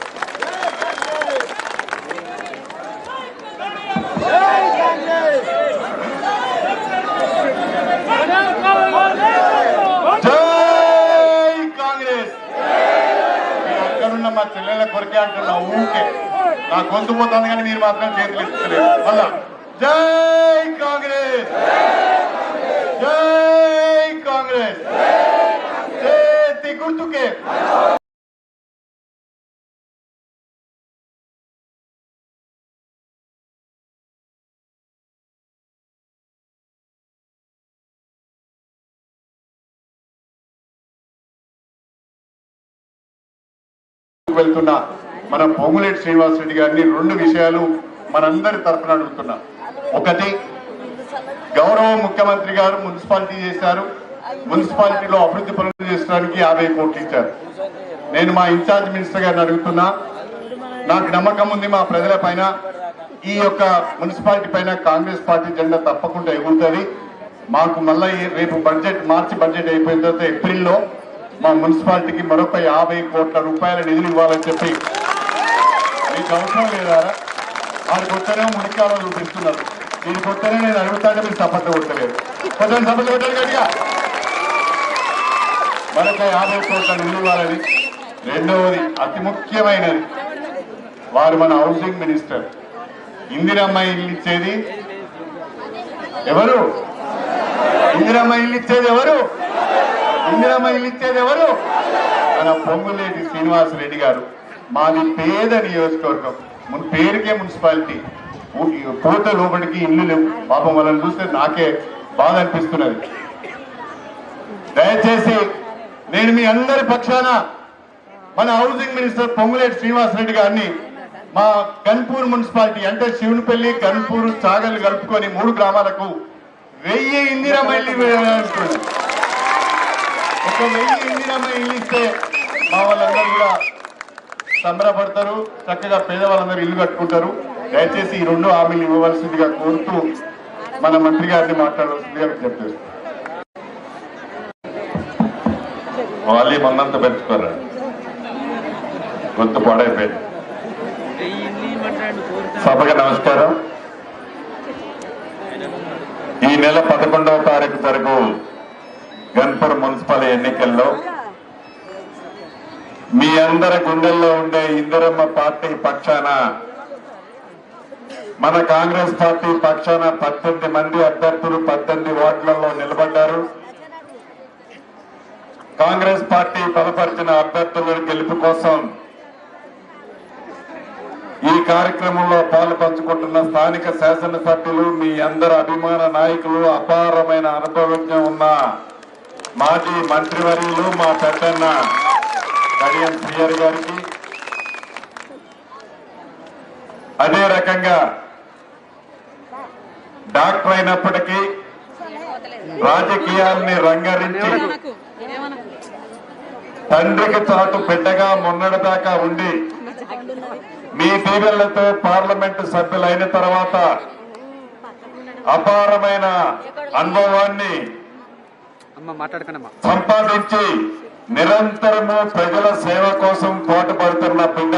మా చెల్లెళ్ళ కొరికే అంటున్నా ఊకే నా గొంతు పోతుంది కానీ మీరు మాత్రం చేతులు ఇస్తలేదు. మళ్ళా జై కాంగ్రెస్, జై కాంగ్రెస్, చేతి గుర్తుకే. వెళ్తున్నా మన పొంగులేటి శ్రీనివాసరెడ్డి గారిని 2 విషయాలు మనందరి తరఫున అడుగుతున్నా. ఒకటి, గౌరవ ముఖ్యమంత్రి గారు మున్సిపాలిటీ చేశారు, మున్సిపాలిటీలో అభివృద్ధి పనులు చేసడానికి 50 కోట్లు ఇచ్చారు. నేను మా ఇన్ఛార్జ్ మినిస్టర్ గారిని అడుగుతున్నా, నాకు నమ్మకం ఉంది మా ప్రజల పైన, ఈ యొక్క మున్సిపాలిటీ పైన కాంగ్రెస్ పార్టీ జెండా తప్పకుండా ఎగురుతుంది. మాకు మళ్ళీ రేపు మార్చి బడ్జెట్ అయిపోయిన తర్వాత ఏప్రిల్లో మా మున్సిపాలిటీకి మరొక 50 కోట్ల రూపాయల నిధులు ఇవ్వాలని చెప్పి మీకు అవసరం లేదా? వారికి వస్తేనే మునికాలో చూపిస్తున్నారు, దీనికి వస్తేనే నేను అడుగుతానే మీరు సపోర్ట్ కొట్టలేదు. కొంచెం సపోర్ట్ కొట్టాలి గట్టిగా. మరొక 50 కోట్ల నిధులు ఇవ్వాలని. రెండవది అతి ముఖ్యమైనది, వారు మన హౌసింగ్ మినిస్టర్. ఇందిరమ్మ ఇల్లు ఇచ్చేది ఎవరు? ఇందిరమ్మ ఇల్లు ఇచ్చేది ఎవరు? ఇందిరమ్మ ఇల్లు ఇచ్చేది ఎవరు? మన పొంగులేటి శ్రీనివాసరెడ్డి గారు. మాది పేద నియోజకవర్గం, పేరుకే మున్సిపాలిటీ, కోట లోపలికి ఇల్లు లేవు. పాపం వాళ్ళని చూస్తే నాకే బాధ అనిపిస్తున్నది. దయచేసి నేను మీ అందరి పక్షాన మన హౌసింగ్ మినిస్టర్ పొంగులేటి శ్రీనివాసరెడ్డి గారిని మా గన్పూర్ మున్సిపాలిటీ అంటే శివునిపల్లి, గన్పూర్, చాగల్ కలుపుకొని 3 గ్రామాలకు 1000 ఇందిరమ్మ ఇల్లు వేయాలనుకోండి. ఒక 1000 ఇందిరమ్మ ఇల్లు ఇస్తే మా వాళ్ళందరూ కూడా సంబరపడతారు, చక్కగా పేదవాళ్ళందరూ ఇల్లు కట్టుకుంటారు. దయచేసి ఈ 2 హామీలు ఇవ్వవలసిందిగా కోరుతూ మన మంత్రి గారిని మాట్లాడవలసిందిగా విజ్ఞప్తి చేస్తాం. వాళ్ళే మన్నంత పెంచుకోరా, గొంతు పాడైపోయింది. సభకు నమస్కారం. ఈ నెల 11వ తారీఖు జరుగు గన్పూర్ మున్సిపల్ ఎన్నికల్లో మీ అందరి గుండెల్లో ఉండే ఇందిరమ్మ పార్టీ పక్షాన, మన కాంగ్రెస్ పార్టీ పక్షాన 18 మంది అభ్యర్థులు 18 వార్డులలో నిలబడ్డారు. కాంగ్రెస్ పార్టీ బలపరిచిన అభ్యర్థుల గెలుపు కోసం ఈ కార్యక్రమంలో పాలు పంచుకుంటున్న స్థానిక శాసనసభ్యులు, మీ అందరి అభిమాన నాయకులు, అపారమైన అనుభవజ్ఞం ఉన్న మాజీ మంత్రివర్యులు మా పెద్దన్న కడియం శ్రీహరి గారికి, అదే రకంగా డాక్టర్ అయినప్పటికీ రాజకీయాల్ని రంగరించి తండ్రికి చాటు బిడ్డగా మొన్నటిదాకా ఉండి మీ దీవెనలతో పార్లమెంటు సభ్యులైన తర్వాత అపారమైన అనుభవాన్ని సంపాదించి నిరంతరము ప్రజల సేవ కోసం పాటుపడుతున్న బిడ్డ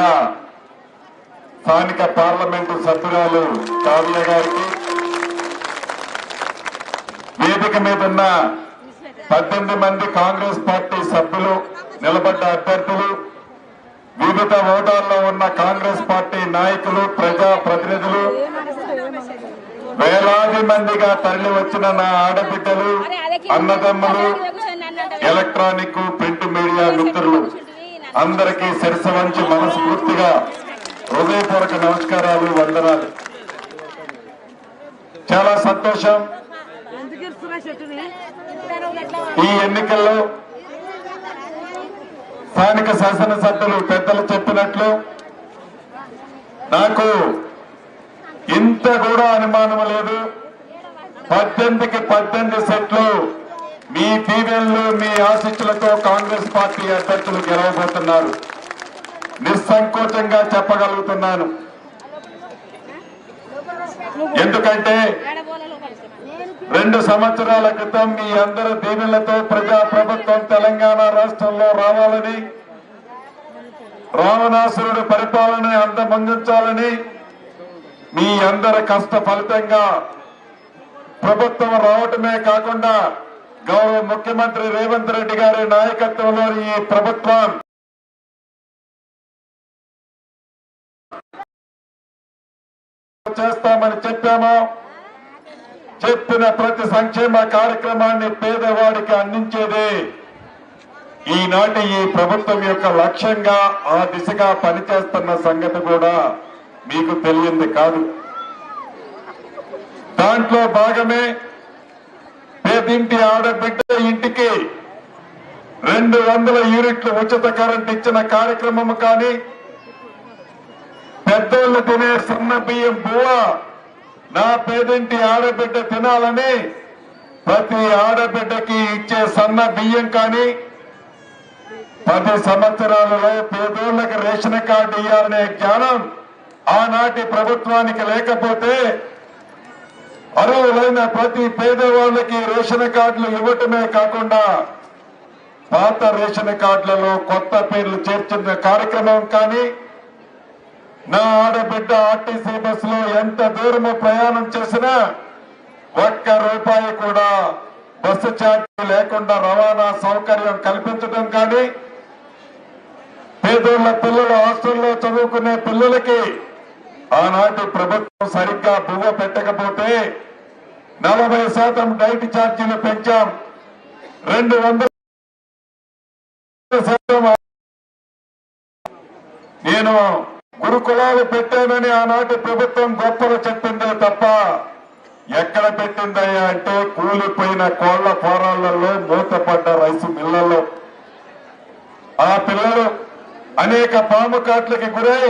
స్థానిక పార్లమెంటు సభ్యురాలు కావ్య గారికి, వేదిక మీద ఉన్న 18 మంది కాంగ్రెస్ పార్టీ సభ్యులు, నిలబడ్డ అభ్యర్థులు, వివిధ హోదాల్లో ఉన్న కాంగ్రెస్ పార్టీ నాయకులు, ప్రజా ప్రతినిధులు, వేలాది మందిగా తరలి వచ్చిన నా ఆడబిడ్డలు, అన్నదమ్ములు, ఎలక్ట్రానిక్ ప్రింట్ మీడియా మిత్రులు అందరికీ శిరస వంచి మనస్ఫూర్తిగా హృదయపూర్వక నమస్కారాలు, వందనాలు. చాలా సంతోషం. ఈ ఎన్నికల్లో స్థానిక శాసనసభ్యులు పెద్దలు చెప్పినట్లు నాకు ఇంత కూడా అనుమానం లేదు. 18కి 18 సెట్లు మీ దీవెనలు, మీ ఆశీస్సులతో కాంగ్రెస్ పార్టీ అభ్యర్థులు గెలవబోతున్నారు. నిస్సంకోచంగా చెప్పగలుగుతున్నాను. ఎందుకంటే 2 సంవత్సరాల క్రితం మీ అందరి దీవెనలతో ప్రజా ప్రభుత్వం తెలంగాణ రాష్ట్రంలో రావాలని, రావణాసురుడి పరిపాలన అంతమొందించాలని మీ అందరి కష్ట ఫలితంగా ప్రభుత్వం రావటమే కాకుండా గౌరవ ముఖ్యమంత్రి రేవంత్ రెడ్డి గారి నాయకత్వంలో ఈ ప్రభుత్వం చేస్తామని చెప్పామో, చెప్పిన ప్రతి సంక్షేమ కార్యక్రమాన్ని పేదవాడికి అందించేదే ఈనాటి ఈ ప్రభుత్వం యొక్క లక్ష్యంగా, ఆ దిశగా పనిచేస్తున్న సంగతి కూడా మీకు తెలియంది కాదు. దాంట్లో భాగమే పేదింటి ఆడబిడ్డ ఇంటికి 200 యూనిట్లు ఉచిత కరెంట్ ఇచ్చిన కార్యక్రమం కానీ, పెద్దోళ్ళు తినే సన్న బియ్యం బువ్వ నా పేదింటి ఆడబిడ్డ తినాలని ప్రతి ఆడబిడ్డకి ఇచ్చే సన్న బియ్యం కానీ 10 సంవత్సరాలలో పేదోళ్లకు రేషన్ కార్డు ఇవ్వాలనే జ్ఞానం ఆనాటి ప్రభుత్వానికి లేకపోతే అర్హులైన ప్రతి పేదవాళ్ళకి రేషన్ కార్డులు ఇవ్వటమే కాకుండా పాత రేషన్ కార్డులలో కొత్త పేర్లు చేర్చిన కార్యక్రమం కానీ నా ఆడబిడ్డ ఆర్టీసీ బస్సులో ఎంత దూరము ప్రయాణం చేసినా ₹1 కూడా బస్సు ఛార్జీ లేకుండా రవాణా సౌకర్యం కల్పించడం కానీ పేదోళ్ల పిల్లలు హాస్టల్లో చదువుకునే పిల్లలకి ఆనాటి ప్రభుత్వం సరిగ్గా బువ్వ పెట్టకపోతే 40% డైట్ ఛార్జీలు పెంచాం. 200% నేను గురుకులాలు పెట్టానని ఆనాటి ప్రభుత్వం గొప్పలు చెప్పిందే తప్ప ఎక్కడ పెట్టిందయ్యా అంటే కూలిపోయిన కోళ్ల ఫారాలలో మూతపడ్డ రైసు మిల్లలో ఆ పిల్లలు అనేక పాము కాట్లకి గురై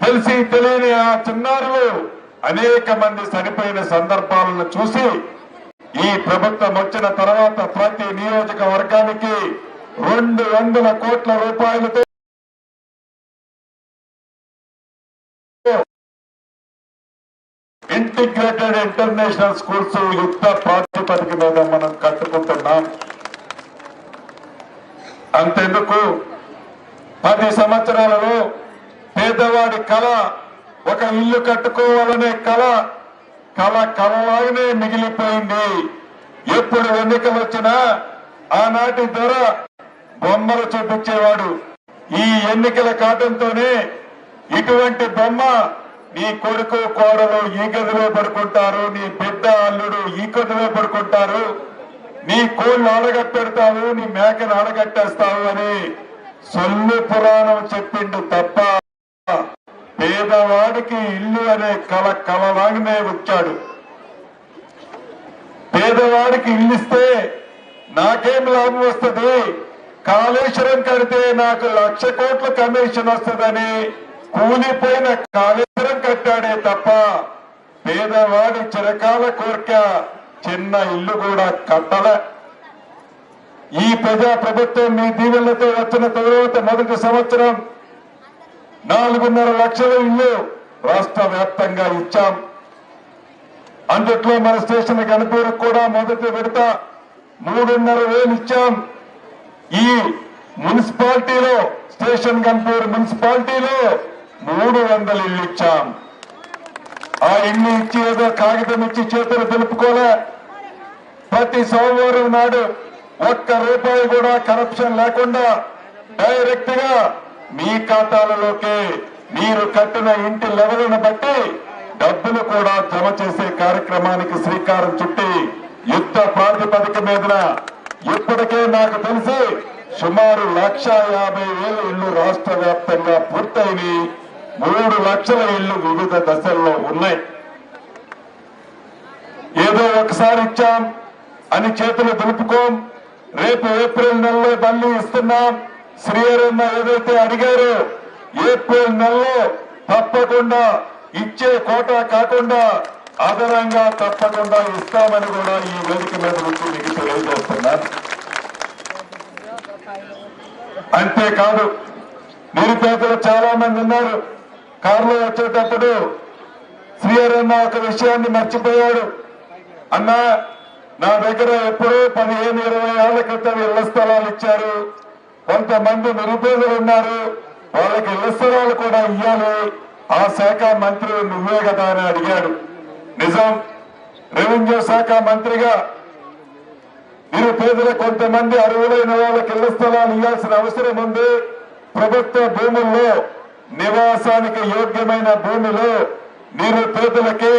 తెలిసి తెలియని ఆ చిన్నారులు అనేక మంది చనిపోయిన సందర్భాలను చూసి ఈ ప్రభుత్వం వచ్చిన తర్వాత ప్రతి నియోజకవర్గానికి 200 కోట్ల రూపాయలతో ఇంటిగ్రేటెడ్ ఇంటర్నేషనల్ స్కూల్స్ యుద్ధ ప్రాతిపదిక మీద మనం కట్టుకుంటున్నాం. అంతెందుకు 10 సంవత్సరాలలో పేదవాడి కళ ఒక ఇల్లు కట్టుకోవాలనే కళలాగానే మిగిలిపోయింది. ఎప్పుడు ఎన్నికలు వచ్చినా ఆనాటి ధర బొమ్మలు చూపించేవాడు. ఈ ఎన్నికల కాటంతోనే ఇటువంటి బొమ్మ నీ కొడుకు కోడలు ఈ గదిలో పడుకుంటారు, నీ బిడ్డ అల్లుడు ఈ గదిలో పడుకుంటారు, నీ కోళ్ళు ఆడగట్టెడతావు, నీ మేకను ఆడగట్టేస్తావు అని సొల్లు పురాణం చెప్పిండు తప్ప పేదవాడికి ఇల్లు అనే కలలాగానే వచ్చాడు. పేదవాడికి ఇల్లు ఇస్తే నాకేం లాభం వస్తుంది, కాళేశ్వరం కడితే నాకు 1,00,000 కోట్ల కమిషన్ వస్తుందని కూలిపోయిన కాళేశ్వరం కట్టాడే తప్ప పేదవాడి చిరకాల కోరిక చిన్న ఇల్లు కూడా కట్టలే. ఈ ప్రజా ప్రభుత్వం మీ దీవెనలతో వచ్చిన తర్వాత మొదటి సంవత్సరం 4.5 లక్షల ఇల్లు రాష్ట్ర వ్యాప్తంగా ఇచ్చాం. అందుట్లో మన స్టేషన్ గణపూర్ కూడా మొదటి విడత 3,500 ఇచ్చాం. ఈ మున్సిపాలిటీలో స్టేషన్ గణపూర్ మున్సిపాలిటీలో 300 ఇల్లు ఇచ్చాం. ఆ ఇల్లు ఇచ్చి ఏదో కాగితం ఇచ్చి చేతులు దులుపుకోలే. ప్రతి సోమవారం నాడు ₹1 కూడా కరప్షన్ లేకుండా డైరెక్ట్ గా మీ ఖాతాలలోకి మీరు కట్టిన ఇంటి లెవెల్ను బట్టి డబ్బులు కూడా జమ చేసే కార్యక్రమానికి శ్రీకారం చుట్టి యుద్ధ ప్రాతిపదిక మీద ఇప్పటికే నాకు తెలిసి సుమారు 1,50,000 ఇళ్లు రాష్ట్ర వ్యాప్తంగా పూర్తయిని 3 లక్షల ఇళ్లు వివిధ దశల్లో ఉన్నాయి. ఏదో ఒకసారి ఇచ్చాం అని చేతులు దులుపుకోం. రేపు ఏప్రిల్ నెలలో మళ్ళీ ఇస్తున్నాం. శ్రీహరన్న ఏదైతే అడిగారో ఏప్రిల్ నెలలో తప్పకుండా ఇచ్చే కోట కాకుండా అదనంగా తప్పకుండా ఇస్తామని కూడా ఈ వేదిక మీద నుంచి మీకు తెలియజేస్తున్నాను. అంతేకాదు నిరుపేదలు చాలా మంది ఉన్నారు. కారులో వచ్చేటప్పుడు శ్రీహరన్న ఒక విషయాన్ని మర్చిపోయాడు. అన్నా, నా దగ్గర ఎప్పుడో 15-20 ఏళ్ల క్రితం ఇళ్ల స్థలాలు ఇచ్చారు. కొంతమంది నిరుపేదలు ఉన్నారు, వాళ్ళకి ఇళ్ల స్థలాలు కూడా ఇవ్వాలి. ఆ శాఖ మంత్రి నువ్వే కదా అని అడిగాడు. నిజం, రెవెన్యూ శాఖ మంత్రిగా నిరుపేదలు కొంతమంది అర్హులైన వాళ్ళకి ఇళ్ల స్థలాలు ఇవ్వాల్సిన అవసరం ఉంది. ప్రభుత్వ భూముల్లో నివాసానికి యోగ్యమైన భూమిలో నిరుపేదలకి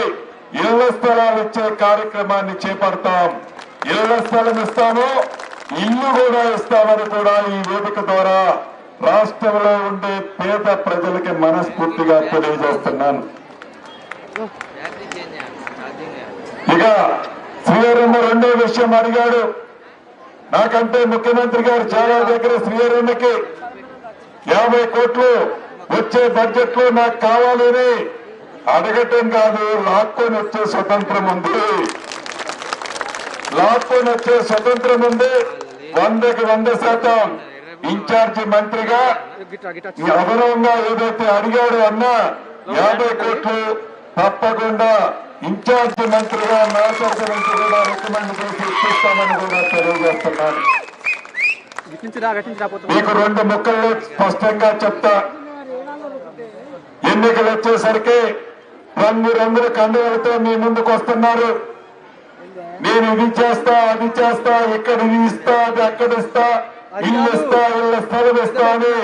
ఇళ్ల స్థలాలు ఇచ్చే కార్యక్రమాన్ని చేపడతాం. ఇళ్ల స్థలం ఇస్తాము, ఇల్లు కూడా ఇస్తామని కూడా ఈ వేదిక ద్వారా రాష్ట్రంలో ఉండే పేద ప్రజలకి మనస్ఫూర్తిగా తెలియజేస్తున్నాను. ఇక శ్రీహరన్న రెండో విషయం అడిగాడు. నాకంటే ముఖ్యమంత్రి గారు చాలా దగ్గర శ్రీహరన్నకి 50 కోట్లు వచ్చే బడ్జెట్ లో నాకు కావాలని అడగటం కాదు, లాక్కొని వచ్చే స్వతంత్రం ఉంది. లాక్కొని వచ్చే స్వతంత్రం ఉంది. 100కి 100% ఇన్ఛార్జి మంత్రిగా అదనంగా ఏదైతే అడిగాడు అన్న 50 కోట్లు తప్పకుండా ఇన్ఛార్జి మంత్రిగా నా తరఫు నుంచి కూడా రికమెండ్ చేసి ఇప్పిస్తామని కూడా తెలియజేస్తున్నాను. మీకు 2 ముక్కల్లో స్పష్టంగా చెప్తా. ఎన్నికలు వచ్చేసరికి రంగుల కండువలతో మీ ముందుకు వస్తున్నారు. నేను ఇది చేస్తా, అది చేస్తా, ఇక్కడ ఇది ఇస్తా, అది అక్కడ ఇస్తా, ఇల్లు ఇస్తా, ఇళ్ళ స్థలం ఇస్తా అని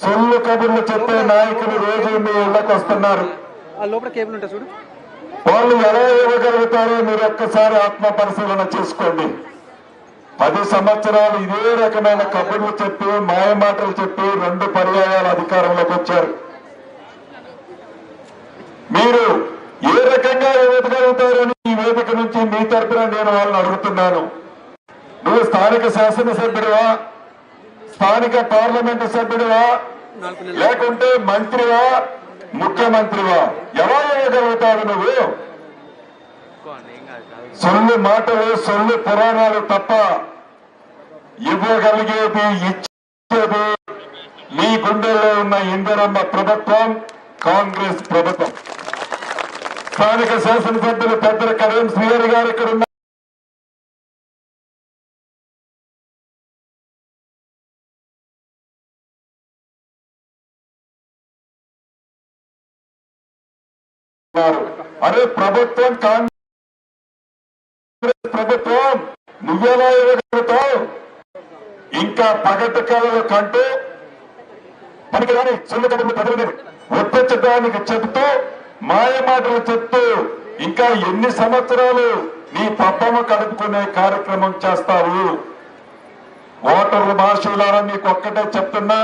సొల్లు కబుర్లు చెప్పే నాయకులు రోజు మీ ఇళ్లకు వస్తున్నారు. వాళ్ళు ఎలా ఇవ్వగలుగుతారో మీరు ఒక్కసారి ఆత్మ పరిశీలన చేసుకోండి. 10 సంవత్సరాలు ఇదే రకమైన కబుర్లు చెప్పి మాయమాటలు చెప్పి 2 పర్యాయాల అధికారంలోకి వచ్చారు. మీరు ఏ రకంగా ఇవ్వగలుగుతారని ఈ వేదిక నుంచి మీ తరపున నేను వాళ్ళని అడుగుతున్నాను. నువ్వు స్థానిక శాసనసభ్యుడివా, స్థానిక పార్లమెంటు సభ్యుడివా, లేకుంటే మంత్రివా, ముఖ్యమంత్రివా, ఎలా ఇవ్వగలుగుతావు నువ్వు? సొల్లు మాటలు, సొల్లు పురాణాలు తప్ప ఇవ్వగలిగేది, ఇచ్చేది మీ గుండెల్లో ఉన్న ఇందిరమ్మ ప్రభుత్వం, కాంగ్రెస్ ప్రభుత్వం. స్థానిక శాసనసభ్యులు పెద్దల కడియం శ్రీహరి గారు ఇక్కడ ఉన్నారు. అరే ప్రభుత్వం, కాంగ్రెస్ ప్రభుత్వం, నువ్వెలా ఇవ్వగలుగుతావు? ఇంకా పగటి కళలు కంటూ పనికిరాని సొల్లు కబుర్లు ప్రజలని ఒప్పించడానికి చెబుతూ, మాయ మాటలు చెప్తూ ఇంకా ఎన్ని సంవత్సరాలు నీ పబ్బము కలుపుకునే కార్యక్రమం చేస్తావు? ఓటర్లు మహాశివులారా, మీకు ఒక్కటే చెప్తున్నా,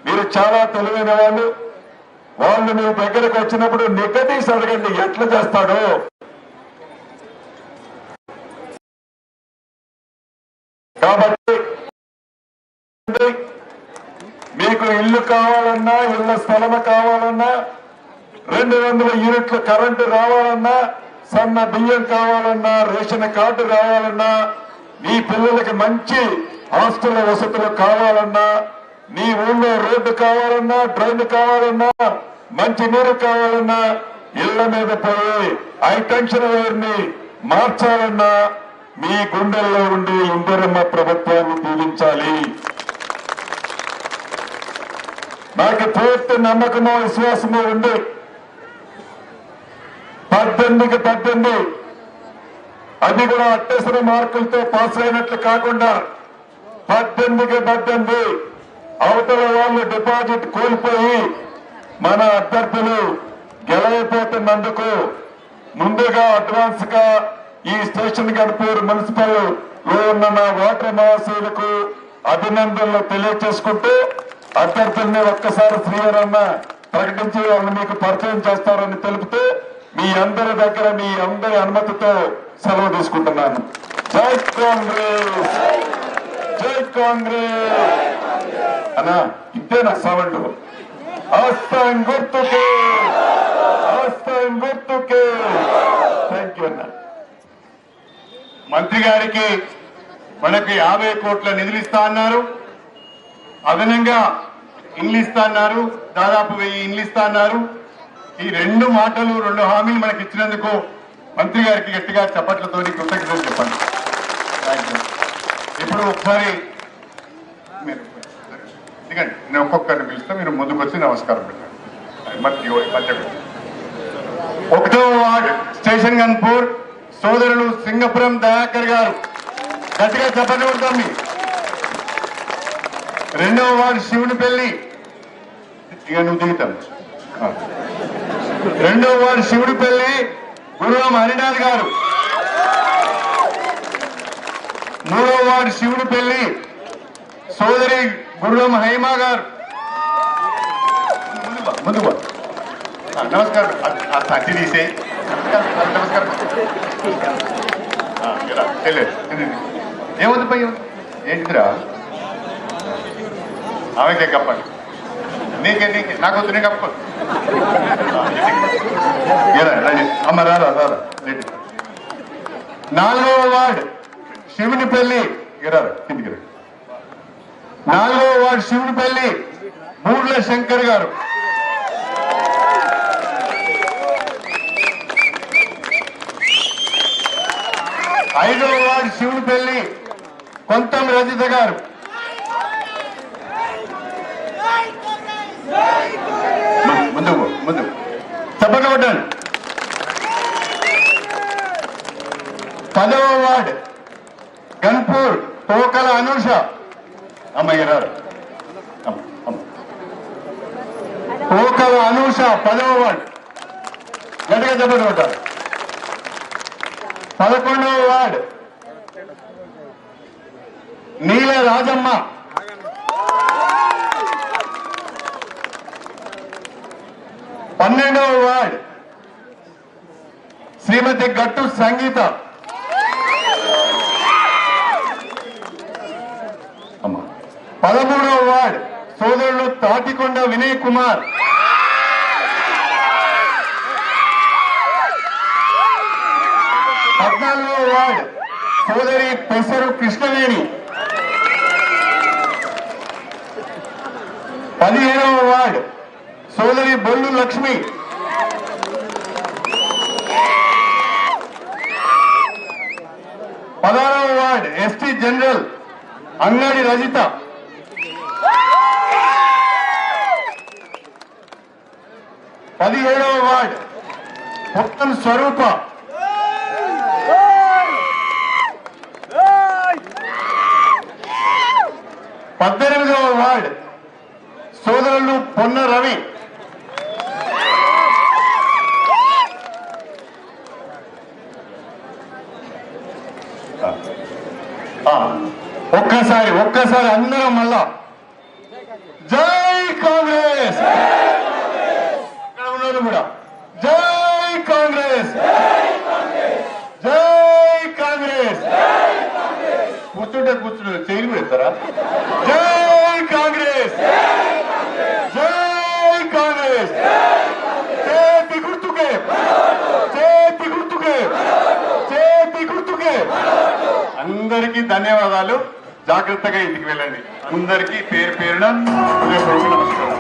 మీరు చాలా తెలివైన వాళ్ళు. వాళ్ళు మీ దగ్గరకు వచ్చినప్పుడు నిగదీసి అడగండి ఎట్లా చేస్తాడో. కాబట్టి మీకు ఇల్లు కావాలన్నా, ఇళ్ల స్థలము కావాలన్నా, 200 యూనిట్ల కరెంటు రావాలన్నా, సన్న బియ్యం కావాలన్నా, రేషన్ కార్డు రావాలన్నా, నీ పిల్లలకి మంచి హాస్టల్ వసతులు కావాలన్నా, నీ ఊళ్ళో రోడ్డు కావాలన్నా, డ్రైన్ కావాలన్నా, మంచి నీరు కావాలన్నా, ఇళ్ల మీద పోయి హై టెన్షన్ వైర్ని మార్చాలన్నా మీ గుండెల్లో ఉండి ఇందిరమ్మ ప్రభుత్వాన్ని దీవించాలి. నాకు పూర్తి నమ్మకమో విశ్వాసమో ఉంది. 18కి 18 అది కూడా అత్యవసర మార్కులతో పాస్ అయినట్లు కాకుండా 18కి 18 అవతల వాళ్ళు డిపాజిట్ కోల్పోయి మన అభ్యర్థులు గెలవైపోతున్నందుకు ముందుగా అడ్వాన్స్ గా ఈ స్టేషన్ గన్పూర్ మున్సిపల్ లో ఉన్న నా ఓటర్ మహాశయులకు అభినందనలు తెలియజేసుకుంటూ అభ్యర్థుల్ని ఒక్కసారి శ్రీహరన్న ప్రకటించి వాళ్ళని మీకు పరిచయం చేస్తారని తెలుపుతూ మీ అందరి దగ్గర మీ అందరి అనుమతితో సెలవు తీసుకుంటున్నాను. జై కాంగ్రెస్, జై కాంగ్రెస్ అన్నా. ఇదేనా సౌండ్? ఆస్థాన్ గుర్తుకే, ఆస్థాన్ గుర్తుకే. థ్యాంక్ యూ అన్నా. మంత్రి గారికి మనకి 50 కోట్ల నిధులు ఇస్తా అన్నారు. అదనంగా ఇండ్లు ఇస్తా అన్నారు. దాదాపు 1000 ఇండ్లు ఇస్తా అన్నారు. ఈ 2 మాటలు, 2 హామీలు మనకి ఇచ్చినందుకు మంత్రి గారికి గట్టిగా చప్పట్లతో కృతజ్ఞతలు చెప్పండి. ఇప్పుడు ఒకసారి ఎందుకంటే నేను ఒక్కొక్కరిని పిలిస్తే మీరు ముందుకు వచ్చి నమస్కారం పెట్టండి. 1వ వార్డ్ స్టేషన్ గన్పూర్ సోదరులు సింగపురం దయాకర్ గారు, గట్టిగా చప్పట్లు కొడతాం. 2వ వార్డు శివునిపల్లి, ఇక నువ్వు దిగుతాం. 2వ వార్డు శివునిపల్లి గురురాం హరినాథ్ గారు, 3వ వార్డు శివునిపల్లి సోదరి గురురాం హైమా గారు. ముందుకు నమస్కారం. అట్టి తీసే నమస్కారం. ఏముంది పై ఏంటిదిరా? ఆమెకే కప్పండి. నీకే నాకు వద్దు, నేను కప్పుకో. అమ్మ రారా రారా. 4వ వార్డ్ శివునిపల్లి గిరారు కిందికి రండి. 4వ వార్డ్ శివునిపల్లి బూర్ల శంకర్ గారు. 5వ వార్డ్ శివునిపల్లి కొంతం రజిత గారు. ముందు చప్పట్లు కొట్టండి. 10వ వార్డ్ గన్పూర్ తోకల అనూష అమ్మయ్య గారు. తోకల అనూష 10వ వార్డ్ గట్టిగా చప్పట్లు కొట్టాలి. 11వ వార్డ్ నీల రాజమ్మ. 12వ వార్డ్ శ్రీమతి గట్టు సంగీత. 13వ వార్డ్ సోదరులు తాటికొండ వినయ్ కుమార్. 14వ వార్డ్ సోదరి పెసరు కృష్ణవేణి. 17వ వార్డ్ సోదరి Bollu Lakshmi. 16వ ward ST general అంగడి రజిత. 17వ వార్డ్ మొత్తం స్వరూప. 18వ వార్డ్ సోదరులు పొన్న రవి. 'ఒక్కసారి అందరం మళ్ళా జై కాంగ్రెస్. ఇక్కడ ఉన్నారు కూడా జై కాంగ్రెస్, జై కాంగ్రెస్. కూర్చుంటే చైలు పెడతారా? జై కాంగ్రెస్, జై కాంగ్రెస్. చేతి గుర్తుకే, చేతి గుర్తుకే, చేతి గుర్తుకే. అందరికీ ధన్యవాదాలు. జాగ్రత్తగా ఇంటికి వెళ్ళండి. అందరికీ పేరు పేరున నమస్కారం.